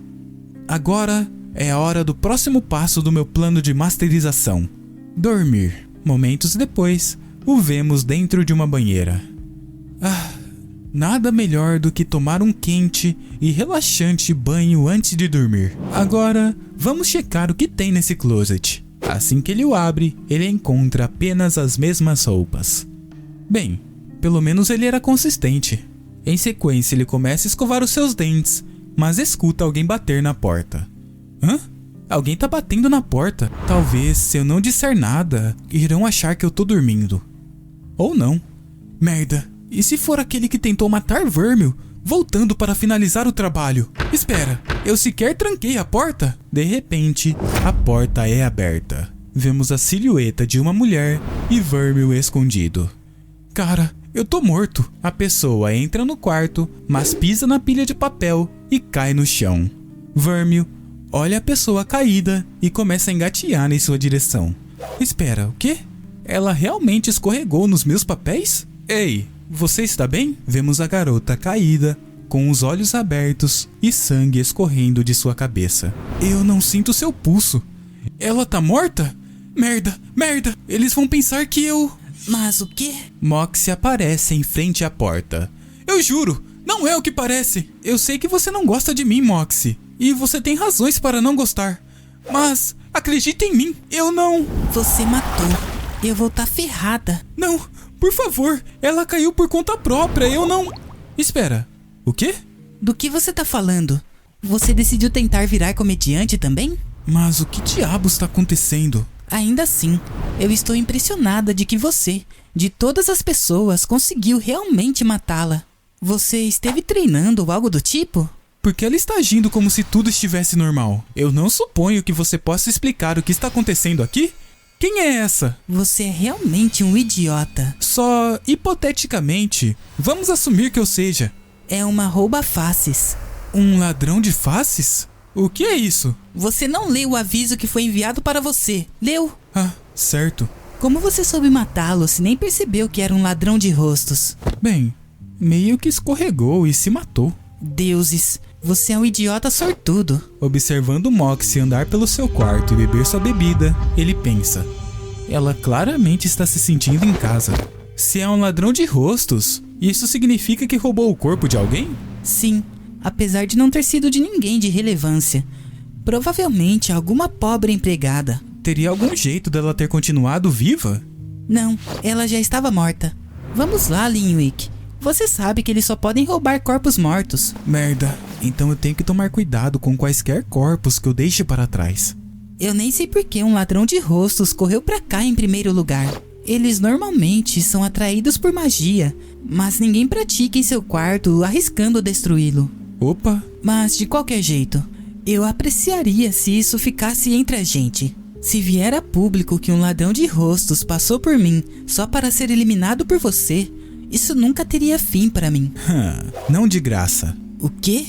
Speaker 1: Agora é a hora do próximo passo do meu plano de masterização. Dormir. Momentos depois, o vemos dentro de uma banheira. Nada melhor do que tomar um quente e relaxante banho antes de dormir. Agora, vamos checar o que tem nesse closet. Assim que ele o abre, ele encontra apenas as mesmas roupas. Bem, pelo menos ele era consistente. Em sequência, ele começa a escovar os seus dentes, mas escuta alguém bater na porta. Alguém tá batendo na porta. Talvez, se eu não disser nada, irão achar que eu tô dormindo. Ou não. Merda. E se for aquele que tentou matar Vermil, voltando para finalizar o trabalho. Espera, eu sequer tranquei a porta? De repente, a porta é aberta. Vemos a silhueta de uma mulher e Vermil escondido. Cara, eu tô morto. A pessoa entra no quarto, mas pisa na pilha de papel e cai no chão. Vermil olha a pessoa caída e começa a engatear em sua direção. Espera, o quê? Ela realmente escorregou nos meus papéis? Ei, você está bem? Vemos a garota caída, com os olhos abertos e sangue escorrendo de sua cabeça. Eu não sinto seu pulso. Ela tá morta? Merda, merda, eles vão pensar que eu...
Speaker 2: Mas o quê?
Speaker 1: Moxie aparece em frente à porta. Eu juro, não é o que parece. Eu sei que você não gosta de mim, Moxie. E você tem razões para não gostar. Mas acredita em mim, eu não...
Speaker 2: Você matou. Eu vou tá ferrada.
Speaker 1: Não, por favor, ela caiu por conta própria, eu não... Espera, o quê?
Speaker 2: Do que você tá falando? Você decidiu tentar virar comediante também?
Speaker 1: Mas o que diabos está acontecendo?
Speaker 2: Ainda assim, eu estou impressionada de que você, de todas as pessoas, conseguiu realmente matá-la. Você esteve treinando ou algo do tipo?
Speaker 1: Porque ela está agindo como se tudo estivesse normal. Eu não suponho que você possa explicar o que está acontecendo aqui? Quem é essa?
Speaker 2: Você é realmente um idiota.
Speaker 1: Só hipoteticamente, vamos assumir que eu seja.
Speaker 2: É uma rouba-faces.
Speaker 1: Um ladrão de faces? O que é isso?
Speaker 2: Você não leu o aviso que foi enviado para você. Leu?
Speaker 1: Ah, certo.
Speaker 2: Como você soube matá-lo se nem percebeu que era um ladrão de rostos?
Speaker 1: Bem, meio que escorregou e se matou.
Speaker 2: Deuses, você é um idiota sortudo.
Speaker 1: Observando Moxie andar pelo seu quarto e beber sua bebida, ele pensa. Ela claramente está se sentindo em casa. Se é um ladrão de rostos, isso significa que roubou o corpo de alguém?
Speaker 2: Sim, apesar de não ter sido de ninguém de relevância. Provavelmente alguma pobre empregada.
Speaker 1: Teria algum jeito dela ter continuado viva?
Speaker 2: Não, ela já estava morta. Vamos lá, Linwick. Você sabe que eles só podem roubar corpos mortos.
Speaker 1: Merda, então eu tenho que tomar cuidado com quaisquer corpos que eu deixe para trás.
Speaker 2: Eu nem sei por que um ladrão de rostos correu pra cá em primeiro lugar. Eles normalmente são atraídos por magia, mas ninguém pratica em seu quarto arriscando destruí-lo.
Speaker 1: Opa!
Speaker 2: Mas de qualquer jeito, eu apreciaria se isso ficasse entre a gente. Se vier a público que um ladrão de rostos passou por mim só para ser eliminado por você, isso nunca teria fim para mim.
Speaker 1: Não de graça.
Speaker 2: O quê?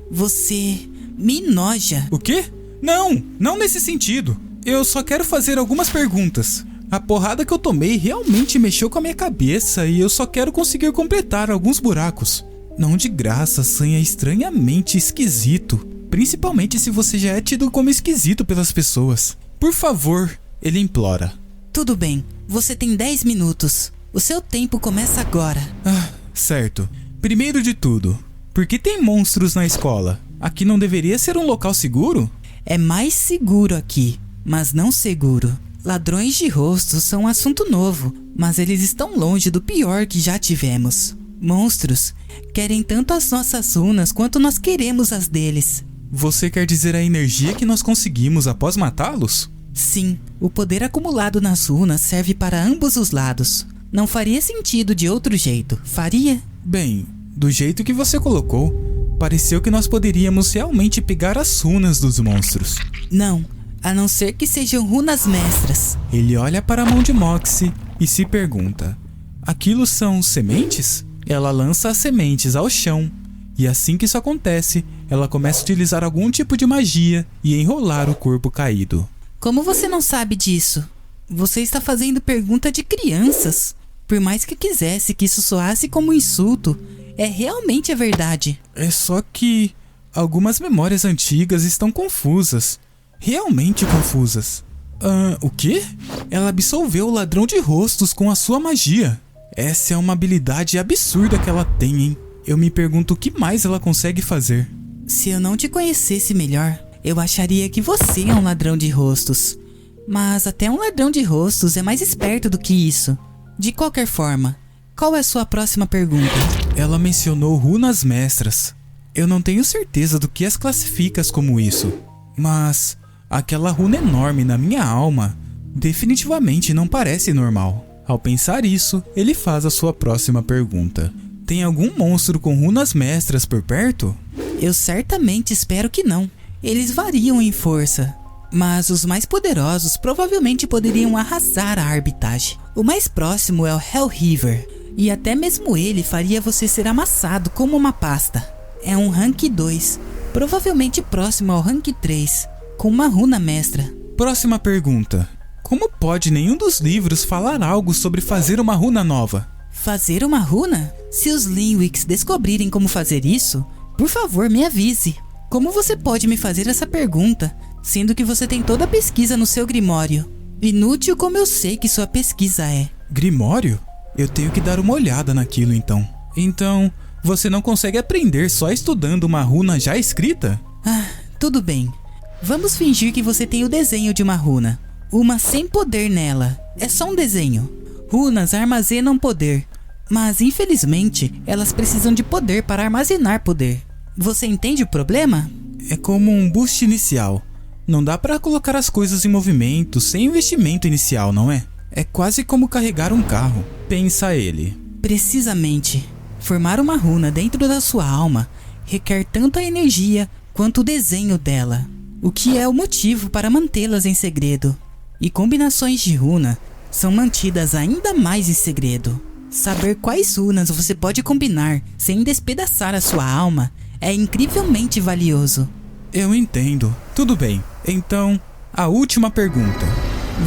Speaker 2: Você me noja.
Speaker 1: O quê? Não, não nesse sentido. Eu só quero fazer algumas perguntas. A porrada que eu tomei realmente mexeu com a minha cabeça e eu só quero conseguir completar alguns buracos. Não de graça, Sam é estranhamente esquisito. Principalmente se você já é tido como esquisito pelas pessoas. Por favor, ele implora.
Speaker 2: Tudo bem, você tem 10 minutos. O seu tempo começa agora.
Speaker 1: Ah, certo. Primeiro de tudo, por que tem monstros na escola? Aqui não deveria ser um local seguro?
Speaker 2: É mais seguro aqui, mas não seguro. Ladrões de rostos são um assunto novo, mas eles estão longe do pior que já tivemos. Monstros querem tanto as nossas runas quanto nós queremos as deles.
Speaker 1: Você quer dizer a energia que nós conseguimos após matá-los?
Speaker 2: Sim, o poder acumulado nas runas serve para ambos os lados. Não faria sentido de outro jeito, faria?
Speaker 1: Bem, do jeito que você colocou, pareceu que nós poderíamos realmente pegar as runas dos monstros.
Speaker 2: Não, a não ser que sejam runas mestras.
Speaker 1: Ele olha para a mão de Moxie e se pergunta: aquilo são sementes? Ela lança as sementes ao chão, e assim que isso acontece, ela começa a utilizar algum tipo de magia e enrolar o corpo caído.
Speaker 2: Como você não sabe disso? Você está fazendo pergunta de crianças. Por mais que quisesse que isso soasse como um insulto, é realmente a verdade.
Speaker 1: É só que algumas memórias antigas estão confusas. Realmente confusas. O quê? Ela absolveu o ladrão de rostos com a sua magia. Essa é uma habilidade absurda que ela tem, hein? Eu me pergunto o que mais ela consegue fazer.
Speaker 2: Se eu não te conhecesse melhor, eu acharia que você é um ladrão de rostos. Mas até um ladrão de rostos é mais esperto do que isso. De qualquer forma, qual é a sua próxima pergunta?
Speaker 1: Ela mencionou runas mestras. Eu não tenho certeza do que as classifica como isso, mas aquela runa enorme na minha alma definitivamente não parece normal. Ao pensar isso, ele faz a sua próxima pergunta. Tem algum monstro com runas mestras por perto?
Speaker 2: Eu certamente espero que não. Eles variam em força, mas os mais poderosos provavelmente poderiam arrasar a Arbitrage. O mais próximo é o Hellriver, e até mesmo ele faria você ser amassado como uma pasta. É um rank 2, provavelmente próximo ao rank 3, com uma runa mestra.
Speaker 1: Próxima pergunta. Como pode nenhum dos livros falar algo sobre fazer uma runa nova?
Speaker 2: Fazer uma runa? Se os Linwics descobrirem como fazer isso, por favor me avise. Como você pode me fazer essa pergunta, sendo que você tem toda a pesquisa no seu Grimório? Inútil como eu sei que sua pesquisa é.
Speaker 1: Grimório? Eu tenho que dar uma olhada naquilo então. Então, você não consegue aprender só estudando uma runa já escrita?
Speaker 2: Ah, tudo bem. Vamos fingir que você tem o desenho de uma runa. Uma sem poder nela. É só um desenho. Runas armazenam poder, mas infelizmente elas precisam de poder para armazenar poder. Você entende o problema?
Speaker 1: É como um boost inicial. Não dá para colocar as coisas em movimento sem investimento inicial, não é? É quase como carregar um carro, pensa ele.
Speaker 2: Precisamente. Formar uma runa dentro da sua alma requer tanta energia quanto o desenho dela, o que é o motivo para mantê-las em segredo. E combinações de runa são mantidas ainda mais em segredo. Saber quais runas você pode combinar sem despedaçar a sua alma é incrivelmente valioso.
Speaker 1: Eu entendo. Tudo bem. Então, a última pergunta.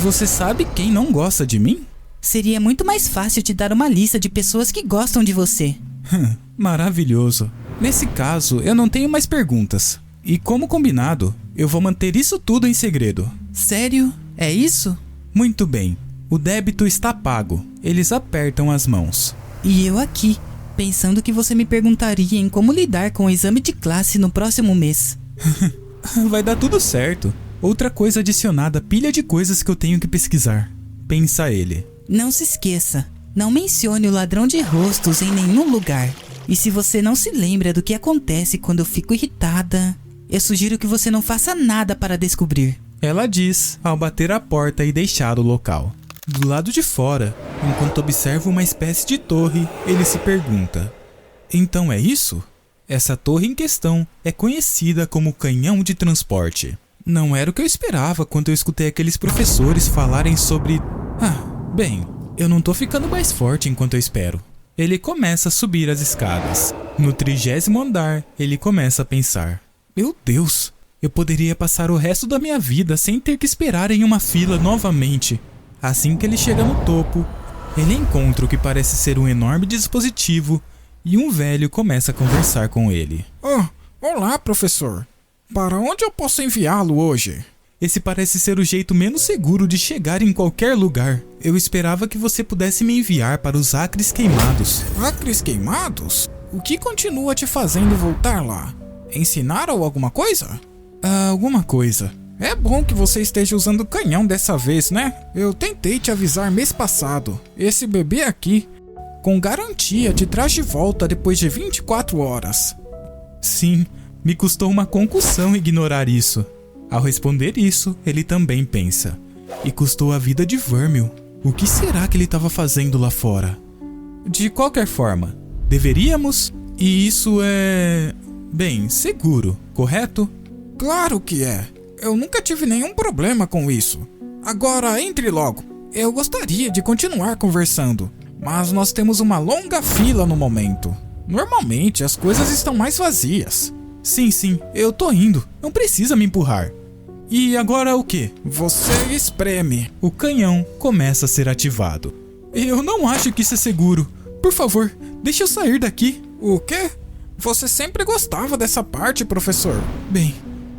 Speaker 1: Você sabe quem não gosta de mim?
Speaker 2: Seria muito mais fácil te dar uma lista de pessoas que gostam de você.
Speaker 1: Maravilhoso. Nesse caso, eu não tenho mais perguntas. E como combinado, eu vou manter isso tudo em segredo.
Speaker 2: Sério? É isso?
Speaker 1: Muito bem. O débito está pago. Eles apertam as mãos.
Speaker 2: E eu aqui, pensando que você me perguntaria em como lidar com o exame de classe no próximo mês.
Speaker 1: Vai dar tudo certo. Outra coisa adicionada à pilha de coisas que eu tenho que pesquisar. Pensa ele.
Speaker 2: Não se esqueça, não mencione o ladrão de rostos em nenhum lugar. E se você não se lembra do que acontece quando eu fico irritada, eu sugiro que você não faça nada para descobrir.
Speaker 1: Ela diz ao bater a porta e deixar o local. Do lado de fora, enquanto observa uma espécie de torre, ele se pergunta: então é isso? Essa torre em questão é conhecida como canhão de transporte. Não era o que eu esperava quando eu escutei aqueles professores falarem sobre... Bem, eu não tô ficando mais forte enquanto eu espero. Ele começa a subir as escadas. No 30º andar, ele começa a pensar: meu Deus, eu poderia passar o resto da minha vida sem ter que esperar em uma fila novamente. Assim que ele chega no topo, ele encontra o que parece ser um enorme dispositivo e um velho começa a conversar com ele.
Speaker 4: Olá, professor. Para onde eu posso enviá-lo hoje?
Speaker 1: Esse parece ser o jeito menos seguro de chegar em qualquer lugar. Eu esperava que você pudesse me enviar para os Acres Queimados.
Speaker 4: Acres Queimados? O que continua te fazendo voltar lá? Ensinaram alguma coisa?
Speaker 1: Alguma coisa.
Speaker 4: É bom que você esteja usando o canhão dessa vez, né? Eu tentei te avisar mês passado. Esse bebê aqui, com garantia, te traz de volta depois de 24 horas.
Speaker 1: Sim, me custou uma concussão ignorar isso. Ao responder isso, ele também pensa: e custou a vida de Vermil. O que será que ele estava fazendo lá fora? De qualquer forma, deveríamos, e isso é... bem, seguro, correto?
Speaker 4: Claro que é. Eu nunca tive nenhum problema com isso. Agora, entre logo. Eu gostaria de continuar conversando, mas nós temos uma longa fila no momento. Normalmente, as coisas estão mais vazias.
Speaker 1: Sim, eu tô indo. Não precisa me empurrar. E agora o quê?
Speaker 4: Você espreme.
Speaker 1: O canhão começa a ser ativado. Eu não acho que isso é seguro. Por favor, deixa eu sair daqui.
Speaker 4: O quê? Você sempre gostava dessa parte, professor.
Speaker 1: Bem,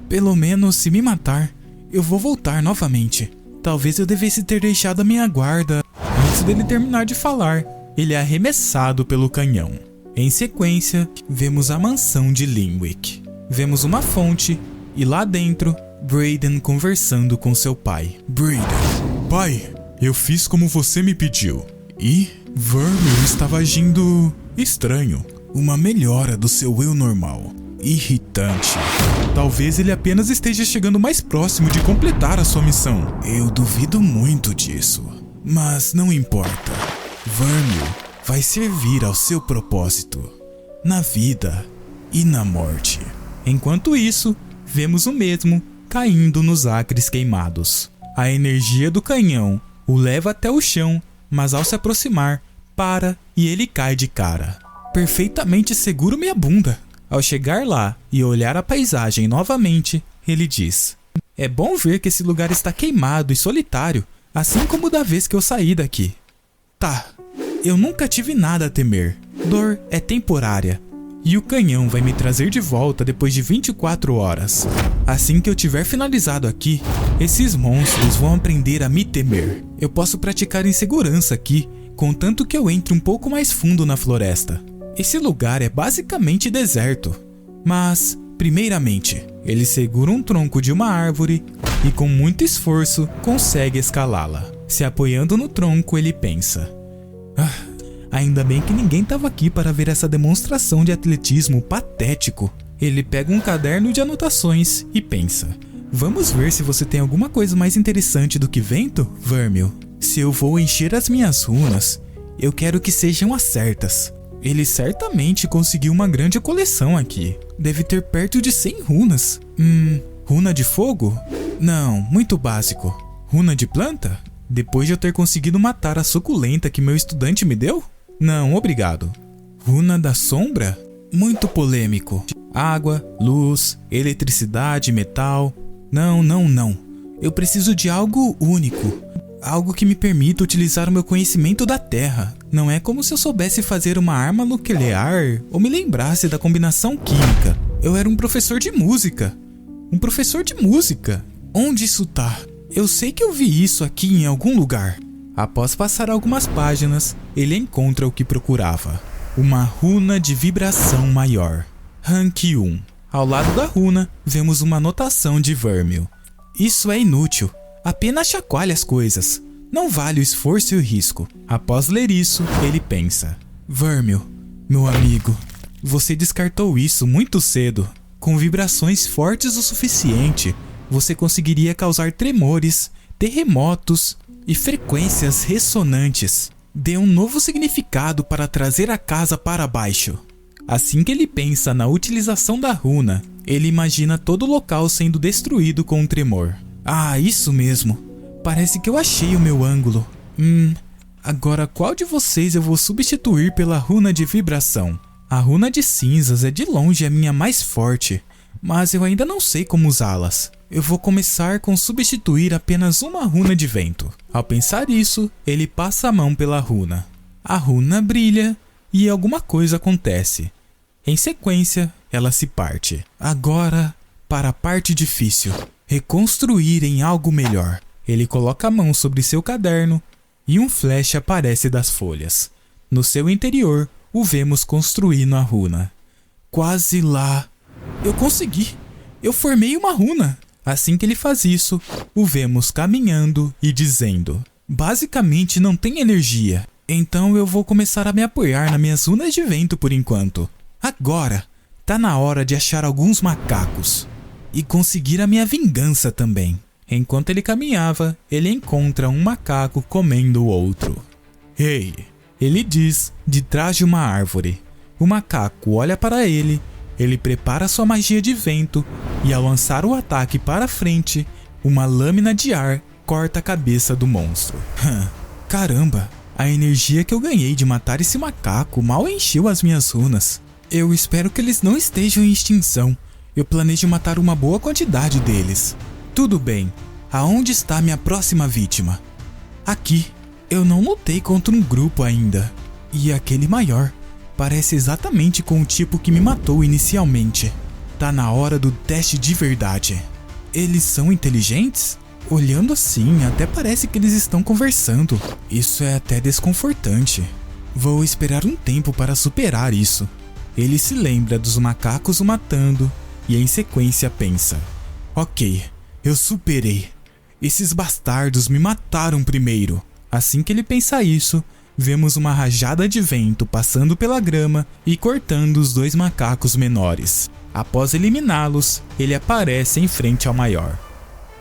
Speaker 1: pelo menos se me matar, eu vou voltar novamente. Talvez eu devesse ter deixado a minha guarda. Antes dele terminar de falar, ele é arremessado pelo canhão. Em sequência, vemos a mansão de Linwick. Vemos uma fonte e lá dentro, Brayden conversando com seu pai.
Speaker 3: Brayden, pai, eu fiz como você me pediu. E Vermil estava agindo estranho. Uma melhora do seu eu normal. Irritante. Talvez ele apenas esteja chegando mais próximo de completar a sua missão. Eu duvido muito disso. Mas não importa. Vermil
Speaker 1: vai servir ao seu propósito, na vida e na morte. Enquanto isso, vemos o mesmo caindo nos acres queimados. A energia do canhão o leva até o chão, mas ao se aproximar, para e ele cai de cara. Perfeitamente seguro minha bunda. Ao chegar lá e olhar a paisagem novamente, ele diz: é bom ver que esse lugar está queimado e solitário, assim como da vez que eu saí daqui. Tá, eu nunca tive nada a temer. Dor é temporária. E o canhão vai me trazer de volta depois de 24 horas. Assim que eu tiver finalizado aqui, esses monstros vão aprender a me temer. Eu posso praticar em segurança aqui, contanto que eu entre um pouco mais fundo na floresta. Esse lugar é basicamente deserto. Mas, primeiramente, ele segura um tronco de uma árvore e com muito esforço consegue escalá-la. Se apoiando no tronco, ele pensa: ainda bem que ninguém estava aqui para ver essa demonstração de atletismo patético. Ele pega um caderno de anotações e pensa: vamos ver se você tem alguma coisa mais interessante do que vento, Vermil. Se eu vou encher as minhas runas, eu quero que sejam as certas. Ele certamente conseguiu uma grande coleção aqui. Deve ter perto de 100 runas. Runa de fogo? Não, muito básico. Runa de planta? Depois de eu ter conseguido matar a suculenta que meu estudante me deu? Não, obrigado. Runa da sombra? Muito polêmico. Água, luz, eletricidade, metal. Não. Eu preciso de algo único. Algo que me permita utilizar o meu conhecimento da Terra. Não é como se eu soubesse fazer uma arma nuclear ou me lembrasse da combinação química. Eu era um professor de música. Onde isso tá? Eu sei que eu vi isso aqui em algum lugar. Após passar algumas páginas, ele encontra o que procurava. Uma runa de vibração maior. Rank 1. Ao lado da runa, vemos uma anotação de Vermil. Isso é inútil. Apenas chacoalhe as coisas. Não vale o esforço e o risco. Após ler isso, ele pensa: Vermil, meu amigo, você descartou isso muito cedo. Com vibrações fortes o suficiente, você conseguiria causar tremores, terremotos e frequências ressonantes. Dê um novo significado para trazer a casa para baixo. Assim que ele pensa na utilização da runa, ele imagina todo o local sendo destruído com um tremor. Ah, isso mesmo. Parece que eu achei o meu ângulo. Agora qual de vocês eu vou substituir pela runa de vibração? A runa de cinzas é de longe a minha mais forte, mas eu ainda não sei como usá-las. Eu vou começar com substituir apenas uma runa de vento. Ao pensar isso, ele passa a mão pela runa. A runa brilha e alguma coisa acontece. Em sequência, ela se parte. Agora, para a parte difícil. Reconstruir em algo melhor. Ele coloca a mão sobre seu caderno e um flash aparece das folhas. No seu interior, o vemos construindo a runa. Quase lá. Eu consegui! Eu formei uma runa! Assim que ele faz isso, o vemos caminhando e dizendo: basicamente não tem energia, então eu vou começar a me apoiar nas minhas runas de vento por enquanto. Agora, tá na hora de achar alguns macacos. E conseguir a minha vingança também. Enquanto ele caminhava, ele encontra um macaco comendo o outro. Ei, ele diz, de trás de uma árvore. O macaco olha para ele, ele prepara sua magia de vento e ao lançar o ataque para frente, uma lâmina de ar corta a cabeça do monstro. Caramba, a energia que eu ganhei de matar esse macaco mal encheu as minhas runas. Eu espero que eles não estejam em extinção. Eu planejo matar uma boa quantidade deles. Tudo bem, aonde está minha próxima vítima? Aqui. Eu não lutei contra um grupo ainda. E aquele maior parece exatamente com o tipo que me matou inicialmente. Tá na hora do teste de verdade. Eles são inteligentes? Olhando assim, até parece que eles estão conversando. Isso é até desconfortante. Vou esperar um tempo para superar isso. Ele se lembra dos macacos o matando e em sequência pensa: ok, eu superei. Esses bastardos me mataram primeiro. Assim que ele pensa isso, vemos uma rajada de vento passando pela grama e cortando os dois macacos menores. Após eliminá-los, ele aparece em frente ao maior.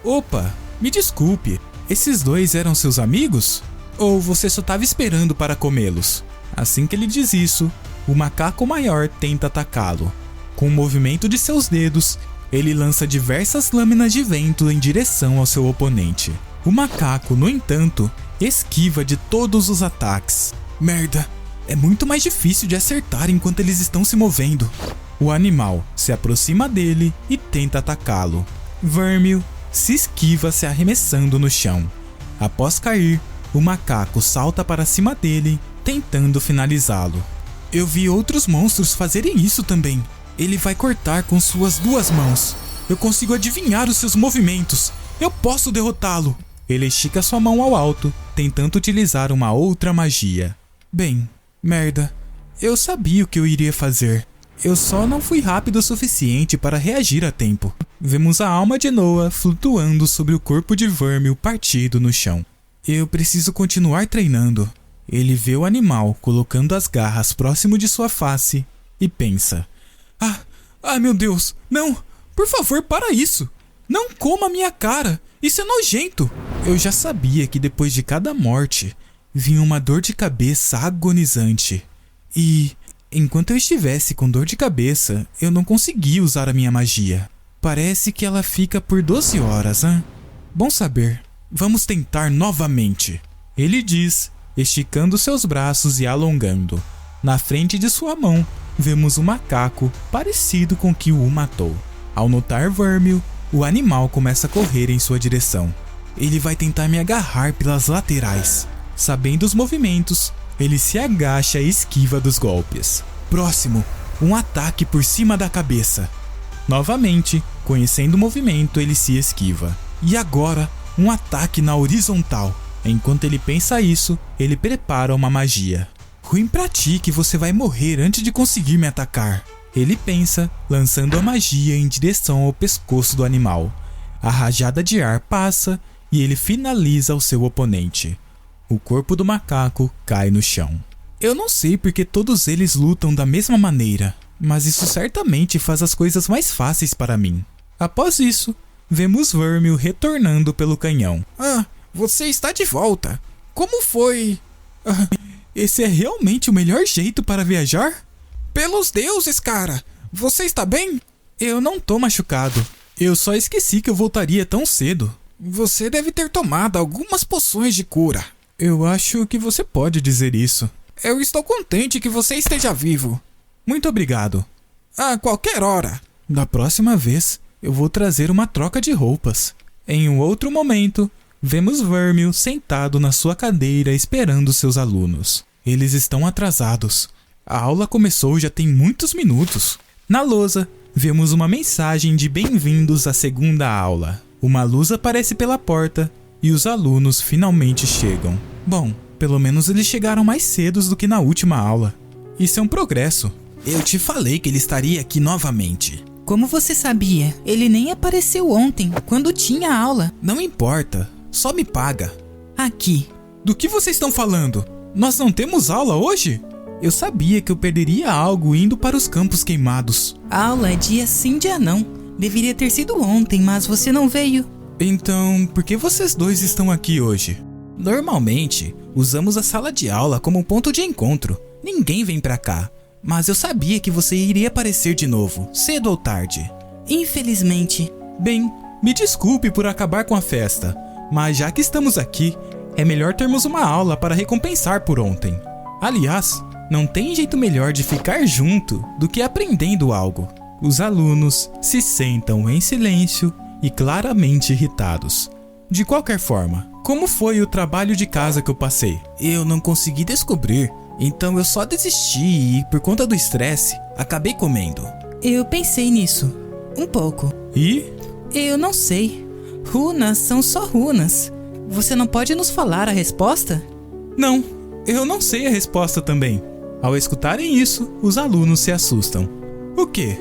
Speaker 1: Opa, me desculpe, esses dois eram seus amigos? Ou você só estava esperando para comê-los? Assim que ele diz isso, o macaco maior tenta atacá-lo. Com o movimento de seus dedos, ele lança diversas lâminas de vento em direção ao seu oponente. O macaco, no entanto, esquiva de todos os ataques. Merda, é muito mais difícil de acertar enquanto eles estão se movendo. O animal se aproxima dele e tenta atacá-lo. Vermil se esquiva se arremessando no chão. Após cair, o macaco salta para cima dele, tentando finalizá-lo. Eu vi outros monstros fazerem isso também. Ele vai cortar com suas 2 mãos. Eu consigo adivinhar os seus movimentos. Eu posso derrotá-lo. Ele estica sua mão ao alto, tentando utilizar uma outra magia. Bem, merda. Eu sabia o que eu iria fazer. Eu só não fui rápido o suficiente para reagir a tempo. Vemos a alma de Noah flutuando sobre o corpo de Vermil partido no chão. Eu preciso continuar treinando. Ele vê o animal colocando as garras próximo de sua face e pensa: Ah, meu Deus, não! Por favor, para isso! Não coma minha cara! Isso é nojento! Eu já sabia que depois de cada morte vinha uma dor de cabeça agonizante. E, enquanto eu estivesse com dor de cabeça, eu não conseguia usar a minha magia. Parece que ela fica por 12 horas, hein? Bom saber. Vamos tentar novamente. Ele diz, esticando seus braços e alongando. Na frente de sua mão, vemos um macaco parecido com o que o matou. Ao notar Vermil, o animal começa a correr em sua direção. Ele vai tentar me agarrar pelas laterais. Sabendo os movimentos, ele se agacha e esquiva dos golpes. Próximo, um ataque por cima da cabeça. Novamente, conhecendo o movimento, ele se esquiva. E agora, um ataque na horizontal. Enquanto ele pensa isso, ele prepara uma magia. Ruim pra ti que você vai morrer antes de conseguir me atacar. Ele pensa, lançando a magia em direção ao pescoço do animal. A rajada de ar passa e ele finaliza o seu oponente. O corpo do macaco cai no chão. Eu não sei porque todos eles lutam da mesma maneira, mas isso certamente faz as coisas mais fáceis para mim. Após isso, vemos Vermil retornando pelo canhão.
Speaker 4: Você está de volta. Como foi?
Speaker 1: Esse é realmente o melhor jeito para viajar?
Speaker 4: Pelos deuses, cara! Você está bem?
Speaker 1: Eu não tô machucado. Eu só esqueci que eu voltaria tão cedo.
Speaker 4: Você deve ter tomado algumas poções de cura.
Speaker 1: Eu acho que você pode dizer isso.
Speaker 4: Eu estou contente que você esteja vivo.
Speaker 1: Muito obrigado.
Speaker 4: A qualquer hora.
Speaker 1: Da próxima vez, eu vou trazer uma troca de roupas. Em um outro momento, vemos Vermil sentado na sua cadeira esperando seus alunos. Eles estão atrasados. A aula começou já tem muitos minutos. Na lousa, vemos uma mensagem de bem-vindos à segunda aula. Uma luz aparece pela porta e os alunos finalmente chegam. Bom, pelo menos eles chegaram mais cedo do que na última aula. Isso é um progresso.
Speaker 4: Eu te falei que ele estaria aqui novamente.
Speaker 2: Como você sabia? Ele nem apareceu ontem, quando tinha aula.
Speaker 4: Não importa, só me paga.
Speaker 2: Aqui.
Speaker 1: Do que vocês estão falando? Nós não temos aula hoje? Eu sabia que eu perderia algo indo para os campos queimados.
Speaker 2: A aula é dia sim, dia não. Deveria ter sido ontem, mas você não veio.
Speaker 1: Então, por que vocês dois estão aqui hoje?
Speaker 4: Normalmente, usamos a sala de aula como um ponto de encontro. Ninguém vem pra cá. Mas eu sabia que você iria aparecer de novo, cedo ou tarde.
Speaker 2: Infelizmente.
Speaker 1: Bem, me desculpe por acabar com a festa, mas já que estamos aqui, é melhor termos uma aula para recompensar por ontem. Aliás, não tem jeito melhor de ficar junto do que aprendendo algo. Os alunos se sentam em silêncio e claramente irritados. De qualquer forma, como foi o trabalho de casa que eu passei?
Speaker 4: Eu não consegui descobrir, então eu só desisti e, por conta do estresse, acabei comendo.
Speaker 2: Eu pensei nisso. Um pouco.
Speaker 1: E?
Speaker 2: Eu não sei. Runas são só runas. Você não pode nos falar a resposta?
Speaker 1: Não, eu não sei a resposta também. Ao escutarem isso, os alunos se assustam. O quê?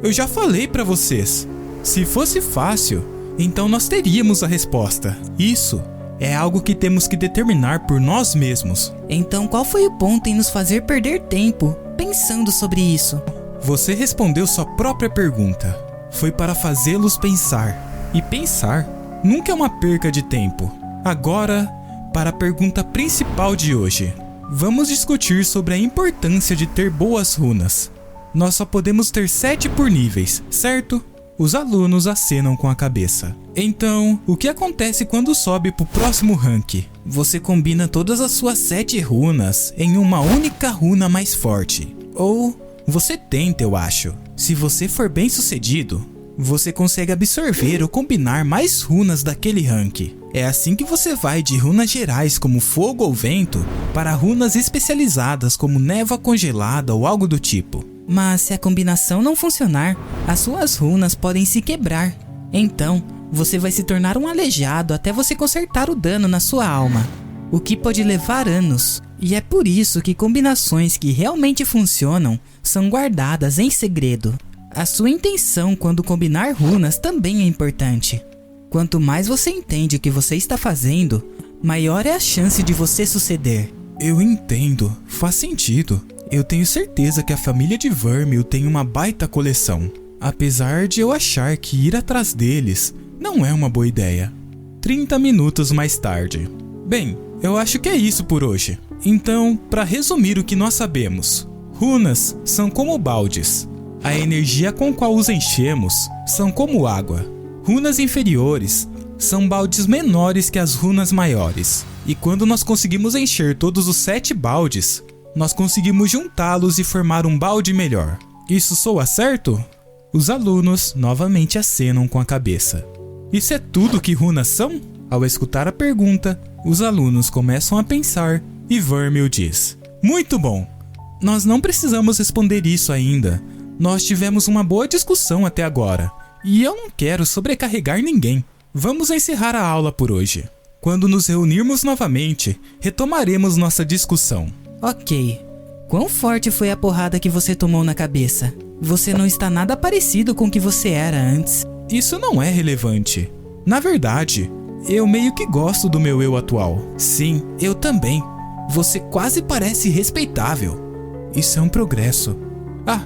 Speaker 1: Eu já falei pra vocês. Se fosse fácil, então nós teríamos a resposta. Isso é algo que temos que determinar por nós mesmos.
Speaker 2: Então qual foi o ponto em nos fazer perder tempo pensando sobre isso?
Speaker 1: Você respondeu sua própria pergunta. Foi para fazê-los pensar. E pensar nunca é uma perca de tempo. Agora, para a pergunta principal de hoje. Vamos discutir sobre a importância de ter boas runas. Nós só podemos ter 7 por níveis, certo? Os alunos acenam com a cabeça. Então, o que acontece quando sobe pro próximo rank? Você combina todas as suas 7 runas em uma única runa mais forte. Ou você tenta, eu acho. Se você for bem sucedido, você consegue absorver ou combinar mais runas daquele rank. É assim que você vai de runas gerais como fogo ou vento para runas especializadas como névoa congelada ou algo do tipo.
Speaker 2: Mas se a combinação não funcionar, as suas runas podem se quebrar. Então, você vai se tornar um aleijado até você consertar o dano na sua alma, o que pode levar anos. E é por isso que combinações que realmente funcionam são guardadas em segredo. A sua intenção quando combinar runas também é importante. Quanto mais você entende o que você está fazendo, maior é a chance de você suceder.
Speaker 1: Eu entendo, faz sentido. Eu tenho certeza que a família de Vermil tem uma baita coleção, apesar de eu achar que ir atrás deles não é uma boa ideia. 30 minutos mais tarde. Bem, eu acho que é isso por hoje. Então, para resumir o que nós sabemos, runas são como baldes. A energia com qual os enchemos são como água. Runas inferiores são baldes menores que as runas maiores. E quando nós conseguimos encher todos os 7 baldes, nós conseguimos juntá-los e formar um balde melhor. Isso soa certo? Os alunos novamente acenam com a cabeça. Isso é tudo que runas são? Ao escutar a pergunta, os alunos começam a pensar e Vermil diz: muito bom! Nós não precisamos responder isso ainda. Nós tivemos uma boa discussão até agora. E eu não quero sobrecarregar ninguém. Vamos encerrar a aula por hoje. Quando nos reunirmos novamente, retomaremos nossa discussão.
Speaker 2: Ok. Quão forte foi a porrada que você tomou na cabeça? Você não está nada parecido com o que você era antes.
Speaker 1: Isso não é relevante. Na verdade, eu meio que gosto do meu eu atual. Sim, eu também. Você quase parece respeitável. Isso é um progresso. Ah,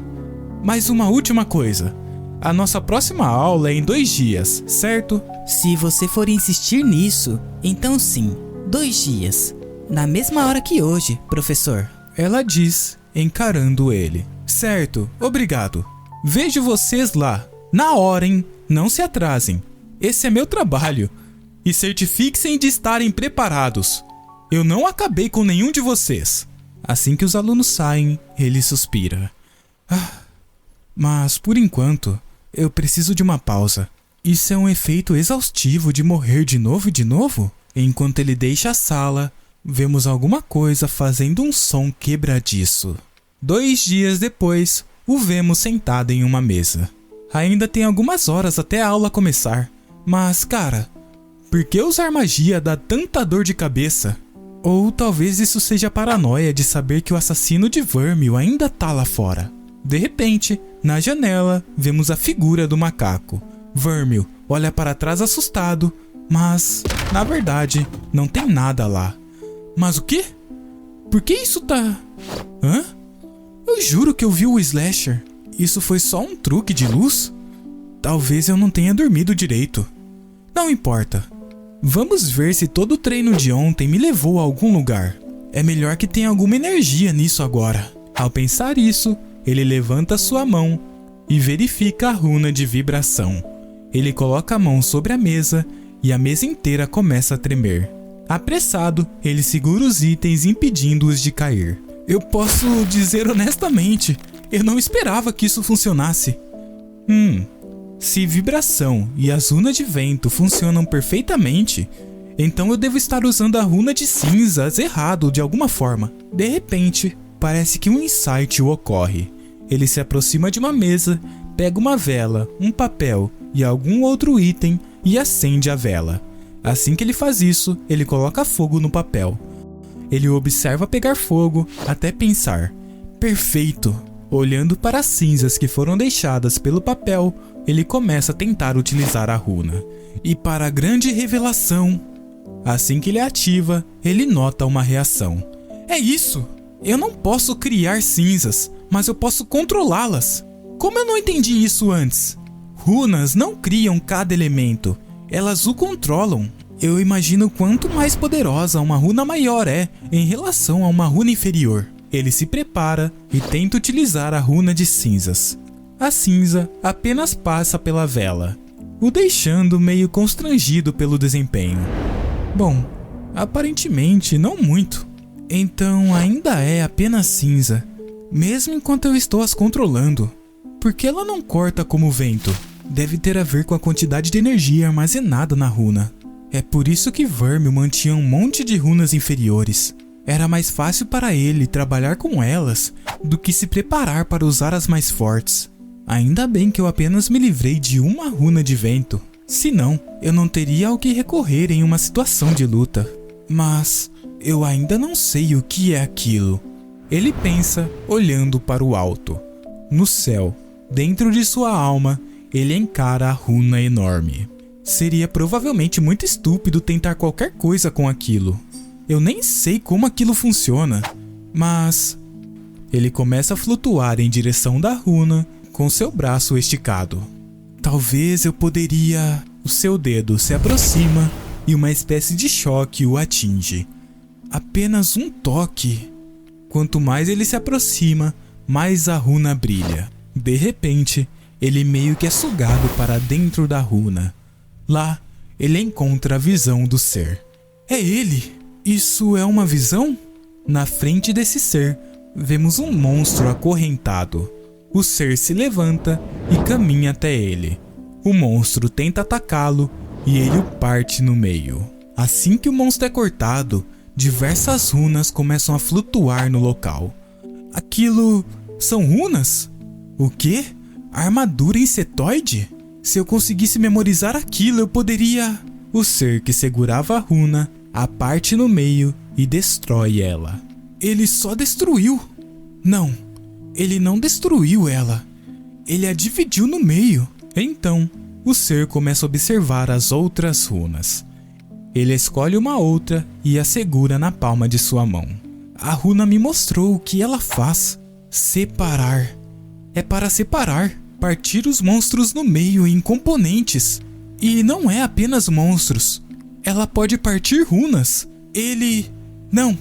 Speaker 1: mais uma última coisa. A nossa próxima aula é em 2 dias, certo?
Speaker 2: Se você for insistir nisso, então sim, 2 dias. Na mesma hora que hoje, professor.
Speaker 1: Ela diz, encarando ele. Certo, obrigado. Vejo vocês lá. Na hora, hein? Não se atrasem. Esse é meu trabalho. E certifiquem de estarem preparados. Eu não acabei com nenhum de vocês. Assim que os alunos saem, ele suspira. Mas por enquanto, eu preciso de uma pausa. Isso é um efeito exaustivo de morrer de novo e de novo? Enquanto ele deixa a sala, vemos alguma coisa fazendo um som quebradiço. 2 dias depois, o vemos sentado em uma mesa. Ainda tem algumas horas até a aula começar. Mas, cara, por que usar magia dá tanta dor de cabeça? Ou talvez isso seja paranoia de saber que o assassino de Vermil ainda tá lá fora. De repente, na janela, vemos a figura do macaco. Vermil olha para trás assustado, mas, na verdade, não tem nada lá. Mas o quê? Por que isso tá... Hã? Eu juro que eu vi o Slasher. Isso foi só um truque de luz? Talvez eu não tenha dormido direito. Não importa. Vamos ver se todo o treino de ontem me levou a algum lugar. É melhor que tenha alguma energia nisso agora. Ao pensar isso, ele levanta sua mão e verifica a runa de vibração. Ele coloca a mão sobre a mesa e a mesa inteira começa a tremer. Apressado, ele segura os itens impedindo-os de cair. Eu posso dizer honestamente, eu não esperava que isso funcionasse. Se vibração e as runas de vento funcionam perfeitamente, então eu devo estar usando a runa de cinzas errado de alguma forma. De repente, parece que um insight o ocorre. Ele se aproxima de uma mesa, pega uma vela, um papel e algum outro item e acende a vela. Assim que ele faz isso, ele coloca fogo no papel. Ele o observa pegar fogo até pensar: perfeito! Olhando para as cinzas que foram deixadas pelo papel, ele começa a tentar utilizar a runa. E para a grande revelação, assim que ele ativa, ele nota uma reação. É isso! Eu não posso criar cinzas, mas eu posso controlá-las. Como eu não entendi isso antes? Runas não criam cada elemento, elas o controlam. Eu imagino quanto mais poderosa uma runa maior é em relação a uma runa inferior. Ele se prepara e tenta utilizar a runa de cinzas. A cinza apenas passa pela vela, o deixando meio constrangido pelo desempenho. Bom, aparentemente não muito. Então ainda é apenas cinza, mesmo enquanto eu estou as controlando. Porque ela não corta como o vento. Deve ter a ver com a quantidade de energia armazenada na runa. É por isso que Vermil mantinha um monte de runas inferiores. Era mais fácil para ele trabalhar com elas do que se preparar para usar as mais fortes. Ainda bem que eu apenas me livrei de uma runa de vento. Senão, eu não teria ao que recorrer em uma situação de luta. Mas eu ainda não sei o que é aquilo. Ele pensa, olhando para o alto. No céu, dentro de sua alma, ele encara a runa enorme. Seria provavelmente muito estúpido tentar qualquer coisa com aquilo. Eu nem sei como aquilo funciona, mas... Ele começa a flutuar em direção da runa com seu braço esticado. Talvez eu poderia... O seu dedo se aproxima e uma espécie de choque o atinge. Apenas um toque. Quanto mais ele se aproxima, mais a runa brilha. De repente, ele meio que é sugado para dentro da runa. Lá, ele encontra a visão do ser. É ele! Isso é uma visão? Na frente desse ser, vemos um monstro acorrentado. O ser se levanta e caminha até ele. O monstro tenta atacá-lo e ele o parte no meio. Assim que o monstro é cortado, diversas runas começam a flutuar no local. Aquilo... são runas? O quê? Armadura insetoide? Se eu conseguisse memorizar aquilo, eu poderia... O ser que segurava a runa a parte no meio e destrói ela. Ele só destruiu. Não, ele não destruiu ela. Ele a dividiu no meio. Então, o ser começa a observar as outras runas. Ele escolhe uma outra e a segura na palma de sua mão. A runa me mostrou o que ela faz. Separar. É para separar. Partir os monstros no meio em componentes. E não é apenas monstros. Ela pode partir runas. Não,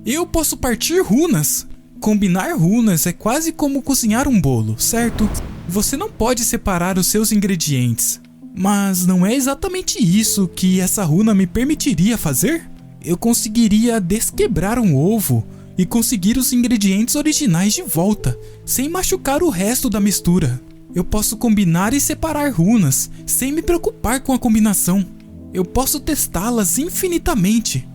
Speaker 1: eu posso partir runas. Combinar runas é quase como cozinhar um bolo, certo? Você não pode separar os seus ingredientes. Mas não é exatamente isso que essa runa me permitiria fazer? Eu conseguiria desquebrar um ovo e conseguir os ingredientes originais de volta, sem machucar o resto da mistura. Eu posso combinar e separar runas, sem me preocupar com a combinação. Eu posso testá-las infinitamente.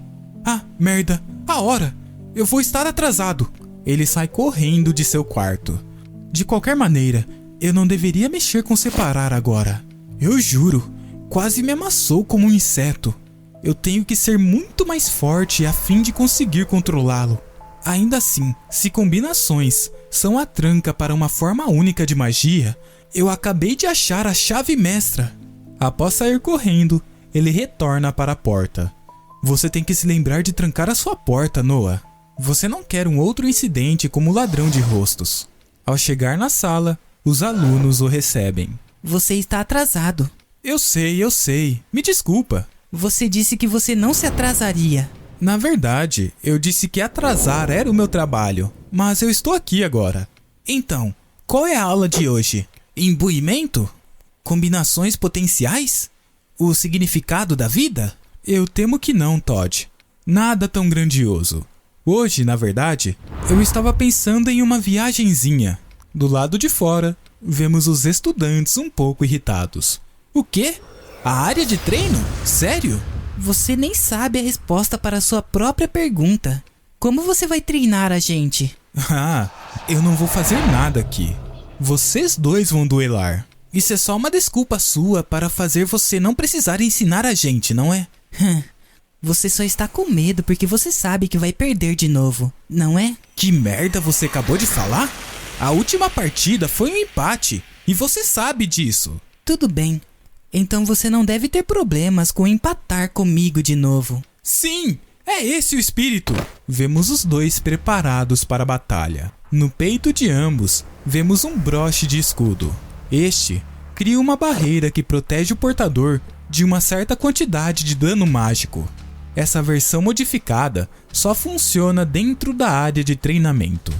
Speaker 1: Ah, merda, a hora! Eu vou estar atrasado. Ele sai correndo de seu quarto. De qualquer maneira, eu não deveria mexer com separar agora. Eu juro, quase me amassou como um inseto. Eu tenho que ser muito mais forte a fim de conseguir controlá-lo. Ainda assim, se combinações são a tranca para uma forma única de magia, eu acabei de achar a chave mestra. Após sair correndo, ele retorna para a porta. Você tem que se lembrar de trancar a sua porta, Noah. Você não quer um outro incidente como o ladrão de rostos. Ao chegar na sala, os alunos o recebem.
Speaker 2: Você está atrasado.
Speaker 1: Eu sei. Me desculpa.
Speaker 2: Você disse que você não se atrasaria.
Speaker 1: Na verdade, eu disse que atrasar era o meu trabalho, mas eu estou aqui agora. Então, qual é a aula de hoje? Imbuimento? Combinações potenciais? O significado da vida? Eu temo que não, Todd. Nada tão grandioso. Hoje, na verdade, eu estava pensando em uma viagenzinha. Do lado de fora, vemos os estudantes um pouco irritados. O quê? A área de treino? Sério?
Speaker 2: Você nem sabe a resposta para a sua própria pergunta. Como você vai treinar a gente?
Speaker 1: Ah, eu não vou fazer nada aqui. Vocês dois vão duelar. Isso é só uma desculpa sua para fazer você não precisar ensinar a gente, não é?
Speaker 2: Você só está com medo porque você sabe que vai perder de novo, não é?
Speaker 1: Que merda você acabou de falar? A última partida foi um empate e você sabe disso.
Speaker 2: Tudo bem. Então você não deve ter problemas com empatar comigo de novo.
Speaker 1: Sim, é esse o espírito. Vemos os dois preparados para a batalha. No peito de ambos, vemos um broche de escudo. Este cria uma barreira que protege o portador de uma certa quantidade de dano mágico. Essa versão modificada só funciona dentro da área de treinamento.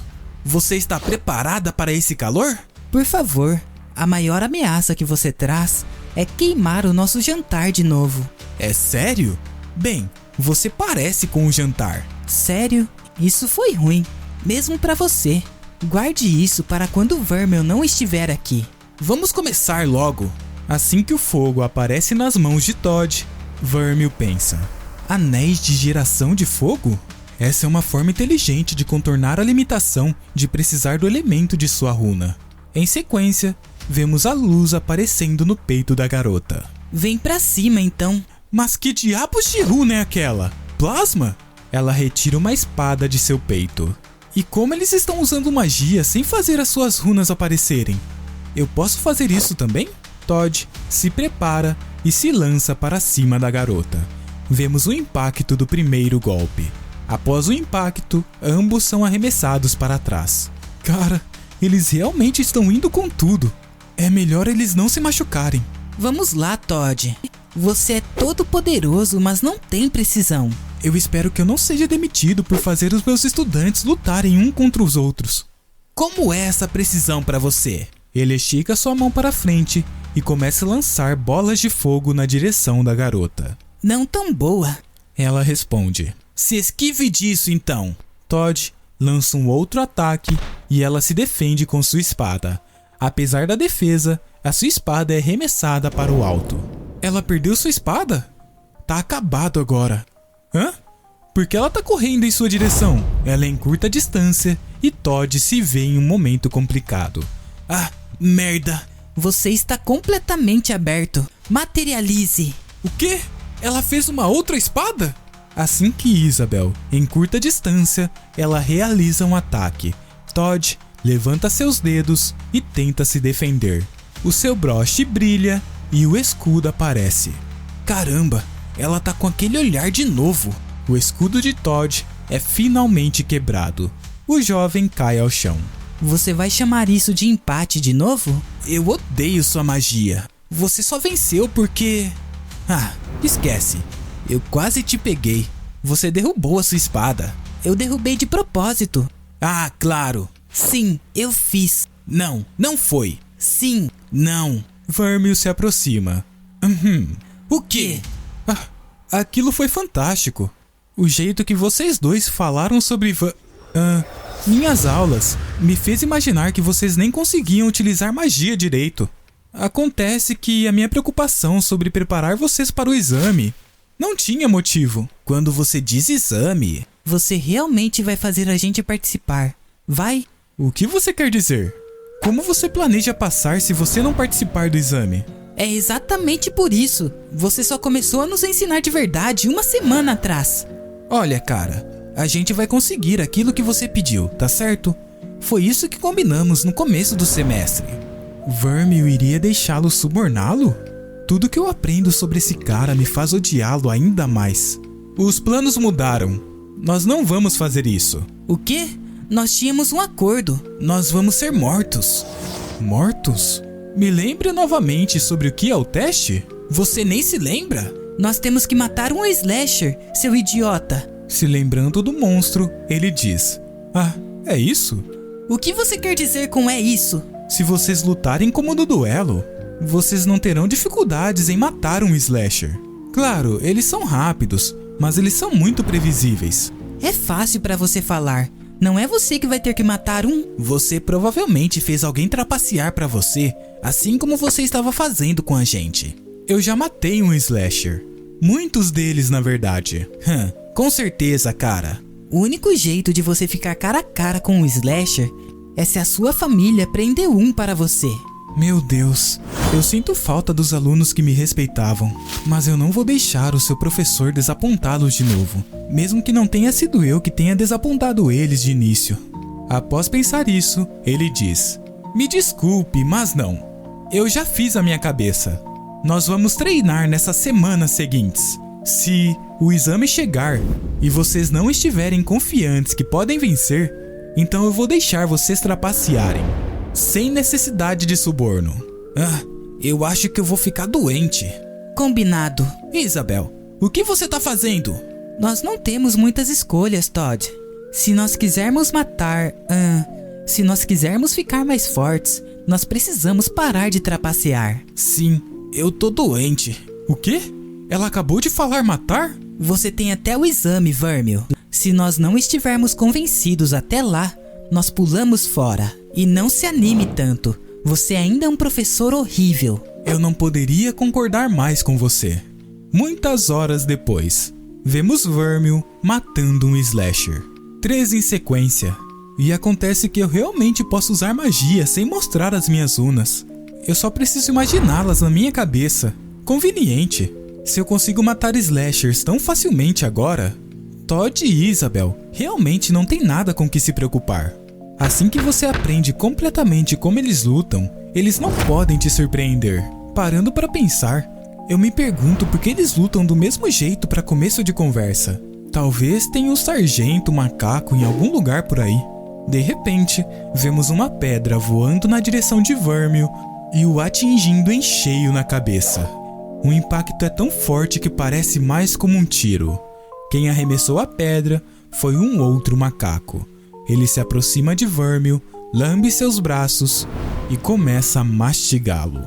Speaker 1: Você está preparada para esse calor?
Speaker 2: Por favor, a maior ameaça que você traz é queimar o nosso jantar de novo.
Speaker 1: É sério? Bem, você parece com o jantar.
Speaker 2: Sério? Isso foi ruim, mesmo pra você. Guarde isso para quando o Vermil não estiver aqui.
Speaker 1: Vamos começar logo. Assim que o fogo aparece nas mãos de Todd, Vermil pensa: anéis de geração de fogo? Essa é uma forma inteligente de contornar a limitação de precisar do elemento de sua runa. Em sequência, vemos a luz aparecendo no peito da garota.
Speaker 2: Vem pra cima então.
Speaker 1: Mas que diabos de runa é aquela? Plasma? Ela retira uma espada de seu peito. E como eles estão usando magia sem fazer as suas runas aparecerem? Eu posso fazer isso também? Todd se prepara e se lança para cima da garota. Vemos o impacto do primeiro golpe. Após o impacto, ambos são arremessados para trás. Cara, eles realmente estão indo com tudo. É melhor eles não se machucarem.
Speaker 2: Vamos lá, Todd. Você é todo poderoso, mas não tem precisão.
Speaker 1: Eu espero que eu não seja demitido por fazer os meus estudantes lutarem um contra os outros. Como é essa precisão para você? Ele estica sua mão para frente e começa a lançar bolas de fogo na direção da garota.
Speaker 2: Não tão boa.
Speaker 1: Ela responde: se esquive disso então. Todd lança um outro ataque e ela se defende com sua espada. Apesar da defesa, a sua espada é arremessada para o alto. Ela perdeu sua espada? Tá acabado agora. Hã? Por que ela tá correndo em sua direção? Ela é em curta distância e Todd se vê em um momento complicado. Ah, merda!
Speaker 2: Você está completamente aberto. Materialize.
Speaker 1: O quê? Ela fez uma outra espada? Assim que Isabel, em curta distância, ela realiza um ataque. Todd levanta seus dedos e tenta se defender. O seu broche brilha e o escudo aparece. Caramba, ela tá com aquele olhar de novo. O escudo de Todd é finalmente quebrado. O jovem cai ao chão.
Speaker 2: Você vai chamar isso de empate de novo?
Speaker 1: Eu odeio sua magia. Você só venceu porque... Ah, esquece. Eu quase te peguei. Você derrubou a sua espada.
Speaker 2: Eu derrubei de propósito.
Speaker 1: Ah, claro.
Speaker 2: Sim, eu fiz.
Speaker 1: Não, não foi.
Speaker 2: Sim.
Speaker 1: Não. Vermil se aproxima. O quê? Ah, aquilo foi fantástico. O jeito que vocês dois falaram sobre minhas aulas me fez imaginar que vocês nem conseguiam utilizar magia direito. Acontece que a minha preocupação sobre preparar vocês para o exame não tinha motivo. Quando você diz exame...
Speaker 2: Você realmente vai fazer a gente participar. Vai?
Speaker 1: O que você quer dizer? Como você planeja passar se você não participar do exame?
Speaker 2: É exatamente por isso. Você só começou a nos ensinar de verdade uma semana atrás.
Speaker 1: Olha, cara, a gente vai conseguir aquilo que você pediu, tá certo? Foi isso que combinamos no começo do semestre. Vermil iria deixá-lo suborná-lo? Tudo que eu aprendo sobre esse cara me faz odiá-lo ainda mais. Os planos mudaram. Nós não vamos fazer isso.
Speaker 2: O quê? Nós tínhamos um acordo.
Speaker 1: Nós vamos ser mortos. Mortos? Me lembre novamente sobre o que é o teste? Você nem se lembra?
Speaker 2: Nós temos que matar um slasher, seu idiota.
Speaker 1: Se lembrando do monstro, ele diz: ah, é isso?
Speaker 2: O que você quer dizer com é isso?
Speaker 1: Se vocês lutarem como no duelo, vocês não terão dificuldades em matar um slasher. Claro, eles são rápidos, mas eles são muito previsíveis.
Speaker 2: É fácil pra você falar. Não é você que vai ter que matar um.
Speaker 1: Você provavelmente fez alguém trapacear pra você, assim como você estava fazendo com a gente. Eu já matei um slasher. Muitos deles, na verdade. Com certeza, cara.
Speaker 2: O único jeito de você ficar cara a cara com um slasher é se a sua família prender um para você.
Speaker 1: Meu Deus, eu sinto falta dos alunos que me respeitavam, mas eu não vou deixar o seu professor desapontá-los de novo, mesmo que não tenha sido eu que tenha desapontado eles de início. Após pensar isso, ele diz: me desculpe, mas não. Eu já fiz a minha cabeça. Nós vamos treinar nessas semanas seguintes. Se o exame chegar e vocês não estiverem confiantes que podem vencer, então eu vou deixar vocês trapacearem, sem necessidade de suborno. Ah, eu acho que eu vou ficar doente.
Speaker 2: Combinado.
Speaker 1: Isabel, o que você tá fazendo?
Speaker 2: Nós não temos muitas escolhas, Todd. Se nós quisermos se nós quisermos ficar mais fortes, nós precisamos parar de trapacear.
Speaker 1: Sim, eu tô doente. O quê? Ela acabou de falar matar?
Speaker 2: Você tem até o exame, Vermil. Se nós não estivermos convencidos até lá, nós pulamos fora. E não se anime tanto. Você ainda é um professor horrível.
Speaker 1: Eu não poderia concordar mais com você. Muitas horas depois, vemos Vermil matando um slasher. 3 em sequência. E acontece que eu realmente posso usar magia sem mostrar as minhas runas. Eu só preciso imaginá-las na minha cabeça. Conveniente. Se eu consigo matar slashers tão facilmente agora, Todd e Isabel realmente não tem nada com que se preocupar. Assim que você aprende completamente como eles lutam, eles não podem te surpreender. Parando para pensar, eu me pergunto por que eles lutam do mesmo jeito para começo de conversa. Talvez tenha um sargento macaco em algum lugar por aí. De repente, vemos uma pedra voando na direção de Vermil e o atingindo em cheio na cabeça. O impacto é tão forte que parece mais como um tiro. Quem arremessou a pedra foi um outro macaco. Ele se aproxima de Vermil, lambe seus braços e começa a mastigá-lo.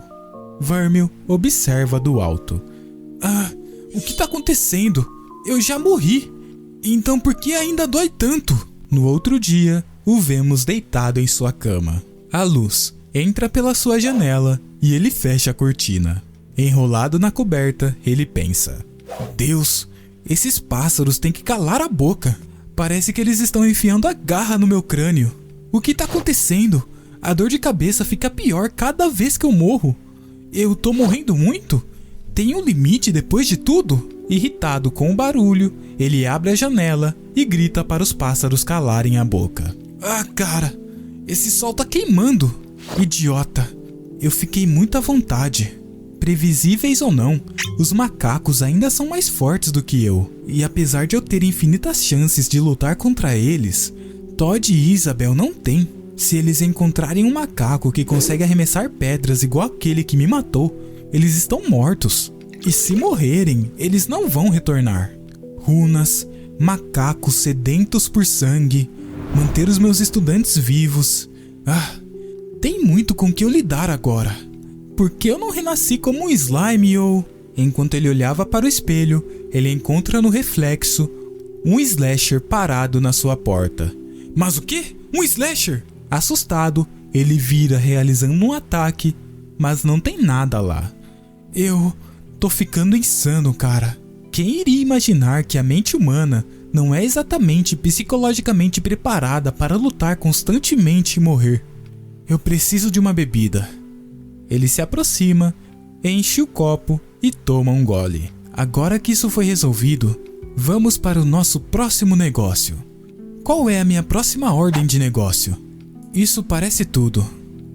Speaker 1: Vermil observa do alto. O que tá acontecendo? Eu já morri. Então por que ainda dói tanto? No outro dia, o vemos deitado em sua cama. A luz entra pela sua janela e ele fecha a cortina. Enrolado na coberta, ele pensa: Deus, esses pássaros têm que calar a boca. Parece que eles estão enfiando a garra no meu crânio. O que tá acontecendo? A dor de cabeça fica pior cada vez que eu morro. Eu tô morrendo muito? Tem um limite depois de tudo? Irritado com o barulho, ele abre a janela e grita para os pássaros calarem a boca. Cara, esse sol tá queimando. Idiota. Eu fiquei muito à vontade. Previsíveis ou não, os macacos ainda são mais fortes do que eu. E apesar de eu ter infinitas chances de lutar contra eles, Todd e Isabel não têm. Se eles encontrarem um macaco que consegue arremessar pedras igual aquele que me matou, eles estão mortos. E se morrerem, eles não vão retornar. Runas, macacos sedentos por sangue, manter os meus estudantes vivos. Tem muito com que eu lidar agora. Por que eu não renasci como um slime ou... Enquanto ele olhava para o espelho, ele encontra no reflexo um slasher parado na sua porta. Mas o quê? Um slasher? Assustado, ele vira realizando um ataque, mas não tem nada lá. Eu tô ficando insano, cara. Quem iria imaginar que a mente humana não é exatamente psicologicamente preparada para lutar constantemente e morrer? Eu preciso de uma bebida. Ele se aproxima, enche o copo e toma um gole. Agora que isso foi resolvido, vamos para o nosso próximo negócio. Qual é a minha próxima ordem de negócio? Isso parece tudo.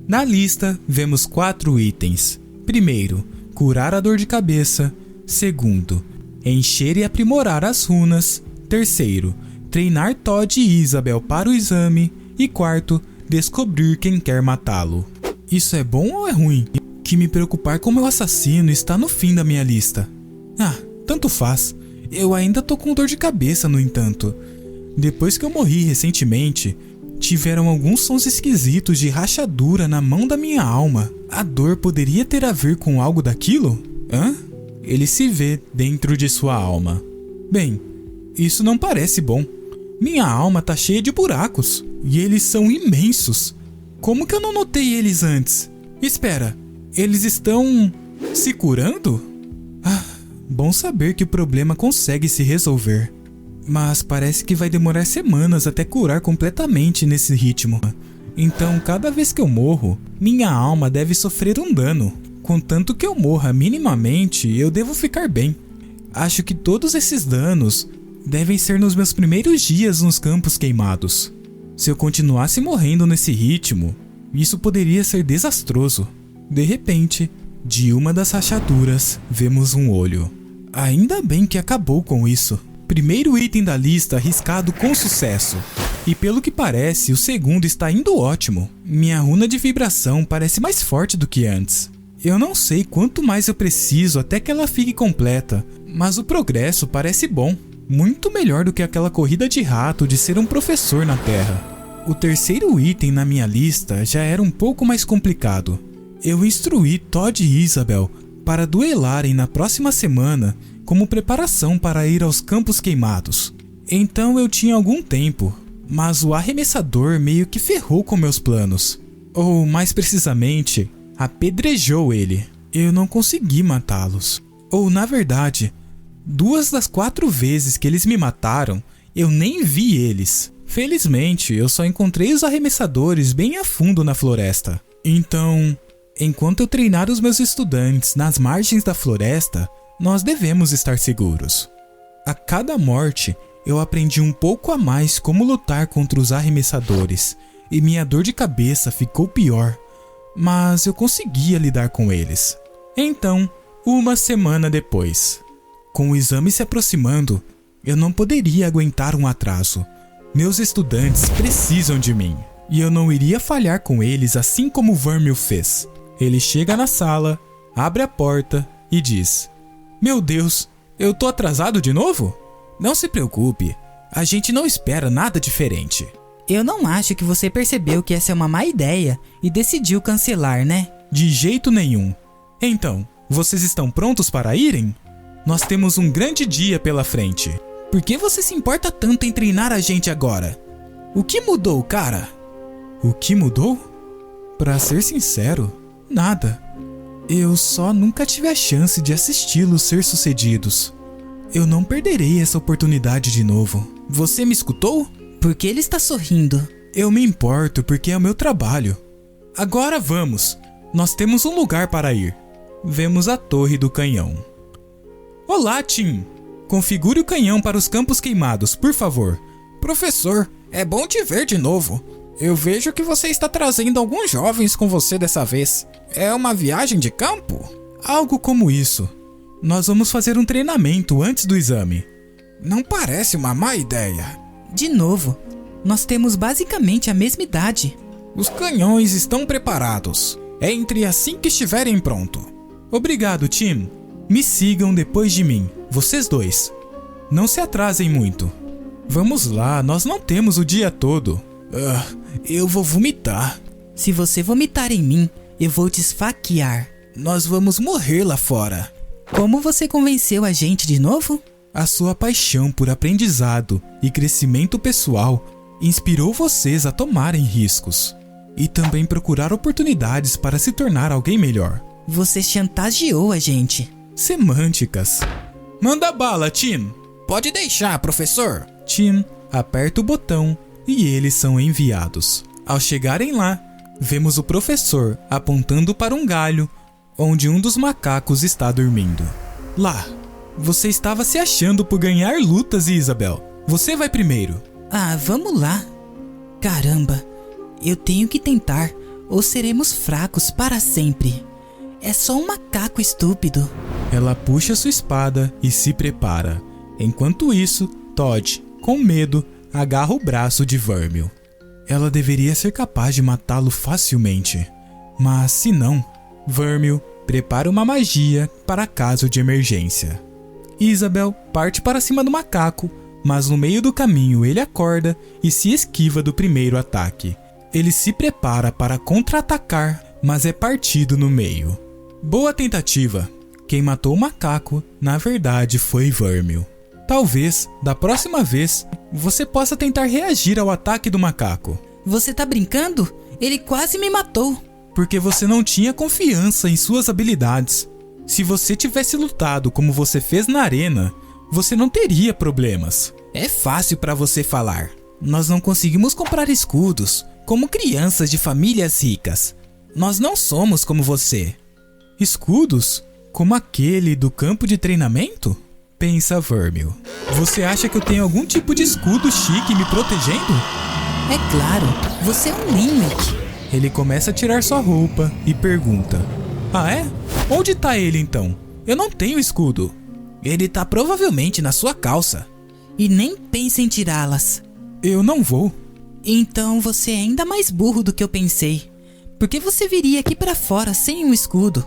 Speaker 1: Na lista, vemos 4 itens. Primeiro, curar a dor de cabeça. Segundo, encher e aprimorar as runas. Terceiro, treinar Todd e Isabel para o exame. E quarto, descobrir quem quer matá-lo. Isso é bom ou é ruim? Que me preocupar com meu assassino está no fim da minha lista. Tanto faz. Eu ainda tô com dor de cabeça, no entanto. Depois que eu morri recentemente, tiveram alguns sons esquisitos de rachadura na mão da minha alma. A dor poderia ter a ver com algo daquilo? Ele se vê dentro de sua alma. Bem, isso não parece bom. Minha alma tá cheia de buracos. E eles são imensos. Como que eu não notei eles antes? Espera, eles estão se curando? Bom saber que o problema consegue se resolver. Mas parece que vai demorar semanas até curar completamente nesse ritmo. Então, cada vez que eu morro, minha alma deve sofrer um dano. Contanto que eu morra minimamente, eu devo ficar bem. Acho que todos esses danos devem ser nos meus primeiros dias nos campos queimados. Se eu continuasse morrendo nesse ritmo, isso poderia ser desastroso. De repente, de uma das rachaduras, vemos um olho. Ainda bem que acabou com isso. Primeiro item da lista arriscado com sucesso. E pelo que parece, o segundo está indo ótimo. Minha runa de vibração parece mais forte do que antes. Eu não sei quanto mais eu preciso até que ela fique completa, mas o progresso parece bom. Muito melhor do que aquela corrida de rato de ser um professor na Terra. O terceiro item na minha lista já era um pouco mais complicado. Eu instruí Todd e Isabel para duelarem na próxima semana como preparação para ir aos Campos Queimados. Então eu tinha algum tempo, mas o arremessador meio que ferrou com meus planos. Ou, mais precisamente, apedrejou ele. Eu não consegui matá-los. Ou, na verdade, 2 das 4 vezes que eles me mataram, eu nem vi eles. Felizmente, eu só encontrei os arremessadores bem a fundo na floresta. Então, enquanto eu treinar os meus estudantes nas margens da floresta, nós devemos estar seguros. A cada morte, eu aprendi um pouco a mais como lutar contra os arremessadores, e minha dor de cabeça ficou pior, mas eu conseguia lidar com eles. Então, uma semana depois, com o exame se aproximando, eu não poderia aguentar um atraso. Meus estudantes precisam de mim, e eu não iria falhar com eles assim como Vermil fez. Ele chega na sala, abre a porta e diz: "Meu Deus, eu tô atrasado de novo?" "Não se preocupe, a gente não espera nada diferente."
Speaker 2: Eu não acho que você percebeu que essa é uma má ideia e decidiu cancelar, né?
Speaker 1: "De jeito nenhum. Então, vocês estão prontos para irem? Nós temos um grande dia pela frente." "Por que você se importa tanto em treinar a gente agora? O que mudou, cara?" "O que mudou? Pra ser sincero, nada. Eu só nunca tive a chance de assisti-los ser sucedidos. Eu não perderei essa oportunidade de novo." "Você me escutou?"
Speaker 2: Por que ele está sorrindo?
Speaker 1: "Eu me importo porque é o meu trabalho. Agora vamos. Nós temos um lugar para ir." Vemos a Torre do Canhão. "Olá, Tim. Configure o canhão para os Campos Queimados, por favor."
Speaker 4: Professor, é bom te ver de novo. Eu vejo que você está trazendo alguns jovens com você dessa vez. É uma viagem de campo?"
Speaker 1: "Algo como isso. Nós vamos fazer um treinamento antes do exame."
Speaker 4: "Não parece uma má ideia."
Speaker 2: De novo, nós temos basicamente a mesma idade.
Speaker 4: "Os canhões estão preparados. Entre assim que estiverem pronto."
Speaker 1: "Obrigado, Tim. Me sigam depois de mim, vocês dois. Não se atrasem muito." "Vamos lá, nós não temos o dia todo."
Speaker 4: Eu vou vomitar."
Speaker 2: Se você vomitar em mim, eu vou te esfaquear.
Speaker 4: "Nós vamos morrer lá fora."
Speaker 2: Como você convenceu a gente de novo?
Speaker 1: A sua paixão por aprendizado e crescimento pessoal inspirou vocês a tomarem riscos e também procurar oportunidades para se tornar alguém melhor.
Speaker 2: Você chantageou a gente.
Speaker 1: Semânticas. "Manda bala, Tim."
Speaker 4: "Pode deixar, professor."
Speaker 1: Tim aperta o botão e eles são enviados. Ao chegarem lá, vemos o professor apontando para um galho onde um dos macacos está dormindo. "Lá, você estava se achando por ganhar lutas, Isabel. Você vai primeiro."
Speaker 2: Ah, vamos lá. Caramba, eu tenho que tentar ou seremos fracos para sempre. É só um macaco estúpido.
Speaker 1: Ela puxa sua espada e se prepara. Enquanto isso, Todd, com medo, agarra o braço de Vermil. Ela deveria ser capaz de matá-lo facilmente. Mas se não, Vermil prepara uma magia para caso de emergência. Isabel parte para cima do macaco, mas no meio do caminho ele acorda e se esquiva do primeiro ataque. Ele se prepara para contra-atacar, mas é partido no meio. Boa tentativa. Quem matou o macaco, na verdade, foi Vermil. Talvez, da próxima vez, você possa tentar reagir ao ataque do macaco.
Speaker 2: Você tá brincando? Ele quase me matou.
Speaker 1: Porque você não tinha confiança em suas habilidades. Se você tivesse lutado como você fez na arena, você não teria problemas.
Speaker 4: É fácil para você falar. Nós não conseguimos comprar escudos como crianças de famílias ricas. Nós não somos como você.
Speaker 1: Escudos? Como aquele do campo de treinamento? Pensa Vermil. Você acha que eu tenho algum tipo de escudo chique me protegendo?
Speaker 2: É claro, você é um Limerick.
Speaker 1: Ele começa a tirar sua roupa e pergunta: "Ah é? Onde tá ele então? Eu não tenho escudo."
Speaker 4: "Ele tá provavelmente na sua calça."
Speaker 2: E nem pense em tirá-las.
Speaker 1: "Eu não vou."
Speaker 2: Então você é ainda mais burro do que eu pensei. Por que você viria aqui pra fora sem um escudo?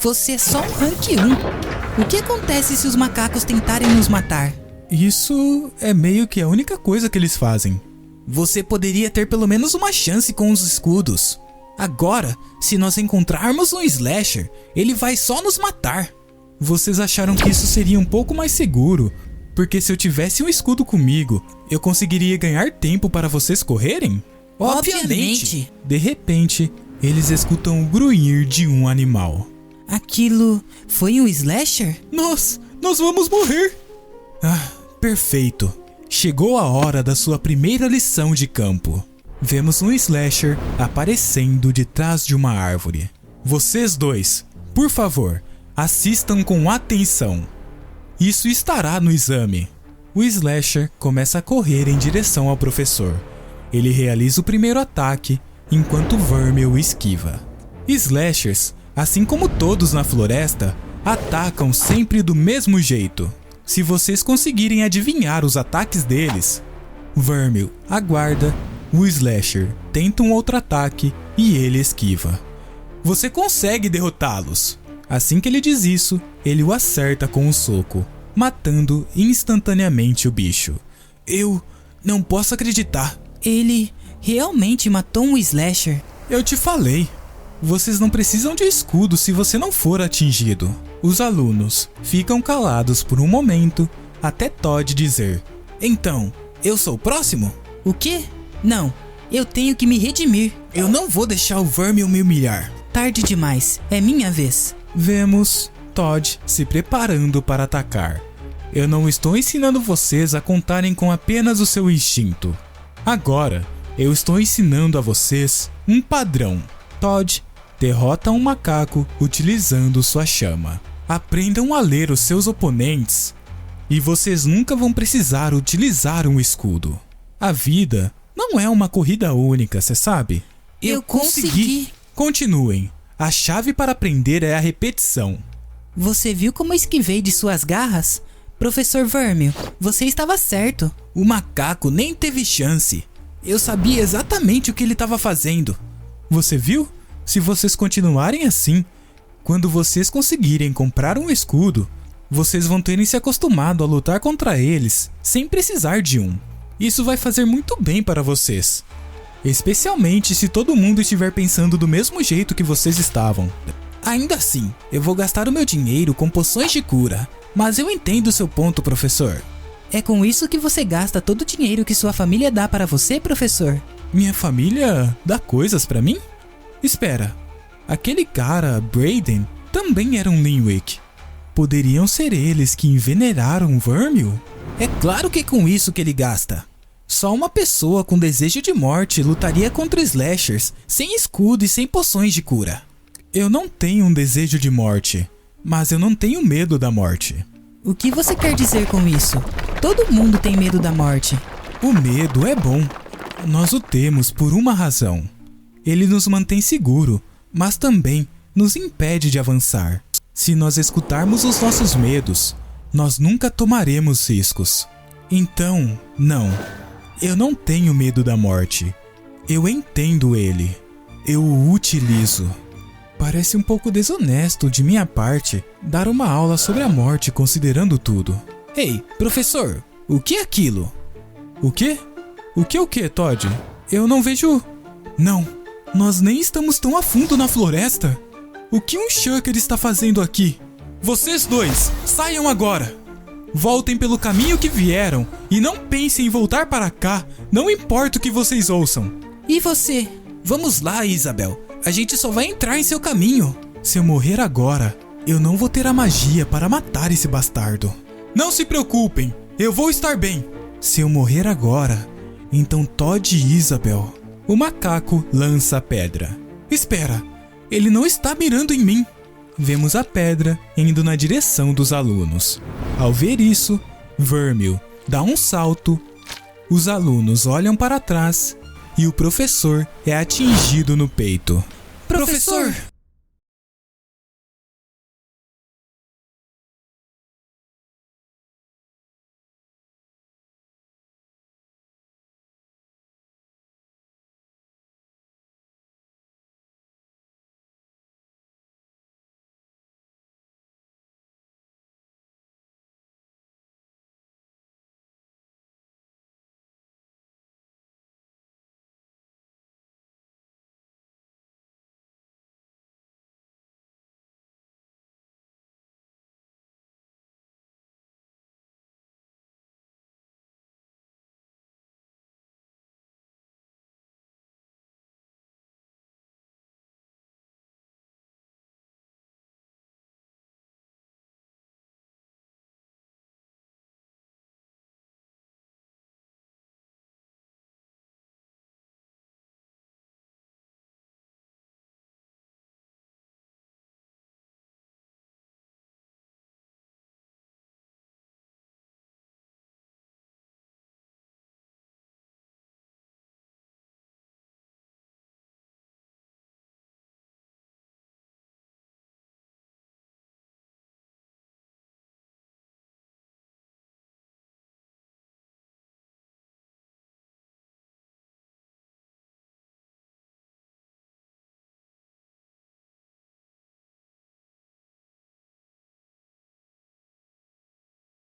Speaker 2: Você é só um rank 1. O que acontece se os macacos tentarem nos matar?
Speaker 1: Isso é meio que a única coisa que eles fazem.
Speaker 4: Você poderia ter pelo menos uma chance com os escudos. Agora, se nós encontrarmos um slasher, ele vai só nos matar.
Speaker 1: Vocês acharam que isso seria um pouco mais seguro, porque se eu tivesse um escudo comigo, eu conseguiria ganhar tempo para vocês correrem?
Speaker 2: Obviamente.
Speaker 1: De repente, eles escutam o grunhir de um animal.
Speaker 2: Aquilo foi um slasher?
Speaker 1: Nós vamos morrer! Perfeito. Chegou a hora da sua primeira lição de campo. Vemos um slasher aparecendo de trás de uma árvore. Vocês dois, por favor, assistam com atenção. Isso estará no exame. O slasher começa a correr em direção ao professor. Ele realiza o primeiro ataque, enquanto Vermil esquiva. Slashers, assim como todos na floresta, atacam sempre do mesmo jeito. Se vocês conseguirem adivinhar os ataques deles, Vermil aguarda, o slasher tenta um outro ataque e ele esquiva. Você consegue derrotá-los. Assim que ele diz isso, ele o acerta com um soco, matando instantaneamente o bicho. Eu não posso acreditar.
Speaker 2: Ele realmente matou um slasher?
Speaker 1: Eu te falei. Vocês não precisam de escudo se você não for atingido. Os alunos ficam calados por um momento até Todd dizer:
Speaker 4: Então, eu sou o próximo?
Speaker 2: O quê? Não, eu tenho que me redimir.
Speaker 4: Eu não vou deixar o Vermil me humilhar.
Speaker 2: Tarde demais, é minha vez.
Speaker 1: Vemos Todd se preparando para atacar. Eu não estou ensinando vocês a contarem com apenas o seu instinto. Agora, eu estou ensinando a vocês um padrão. Todd derrota um macaco utilizando sua chama. Aprendam a ler os seus oponentes e vocês nunca vão precisar utilizar um escudo. A vida não é uma corrida única, cê sabe?
Speaker 2: Eu consegui.
Speaker 1: Continuem. A chave para aprender é a repetição.
Speaker 2: Você viu como esquivei de suas garras? Professor Vermil, você estava certo.
Speaker 4: O macaco nem teve chance. Eu sabia exatamente o que ele estava fazendo.
Speaker 1: Você viu? Se vocês continuarem assim, quando vocês conseguirem comprar um escudo, vocês vão terem se acostumado a lutar contra eles sem precisar de um. Isso vai fazer muito bem para vocês. Especialmente se todo mundo estiver pensando do mesmo jeito que vocês estavam.
Speaker 4: Ainda assim, eu vou gastar o meu dinheiro com poções de cura. Mas eu entendo o seu ponto, professor.
Speaker 2: É com isso que você gasta todo o dinheiro que sua família dá para você, professor?
Speaker 1: Minha família dá coisas para mim? Espera, aquele cara, Brayden, também era um Linwick. Poderiam ser eles que envenenaram Vermil?
Speaker 4: É claro que é com isso que ele gasta. Só uma pessoa com desejo de morte lutaria contra slashers, sem escudo e sem poções de cura.
Speaker 1: Eu não tenho um desejo de morte, mas eu não tenho medo da morte.
Speaker 2: O que você quer dizer com isso? Todo mundo tem medo da morte.
Speaker 1: O medo é bom. Nós o temos por uma razão. Ele nos mantém seguro, mas também nos impede de avançar. Se nós escutarmos os nossos medos, nós nunca tomaremos riscos. Então, não. Eu não tenho medo da morte. Eu entendo ele. Eu o utilizo. Parece um pouco desonesto de minha parte dar uma aula sobre a morte considerando tudo.
Speaker 4: Ei, professor, o que é aquilo?
Speaker 1: O quê? O que, Todd? Eu não vejo... Não, nós nem estamos tão a fundo na floresta. O que um Shucker está fazendo aqui? Vocês dois, saiam agora! Voltem pelo caminho que vieram e não pensem em voltar para cá, não importa o que vocês ouçam.
Speaker 2: E você?
Speaker 4: Vamos lá, Isabel. A gente só vai entrar em seu caminho.
Speaker 1: Se eu morrer agora, eu não vou ter a magia para matar esse bastardo. Não se preocupem, eu vou estar bem. Se eu morrer agora, então Todd e Isabel. O macaco lança a pedra. Espera, ele não está mirando em mim. Vemos a pedra indo na direção dos alunos. Ao ver isso, Vermil dá um salto, os alunos olham para trás e o professor é atingido no peito.
Speaker 2: Professor!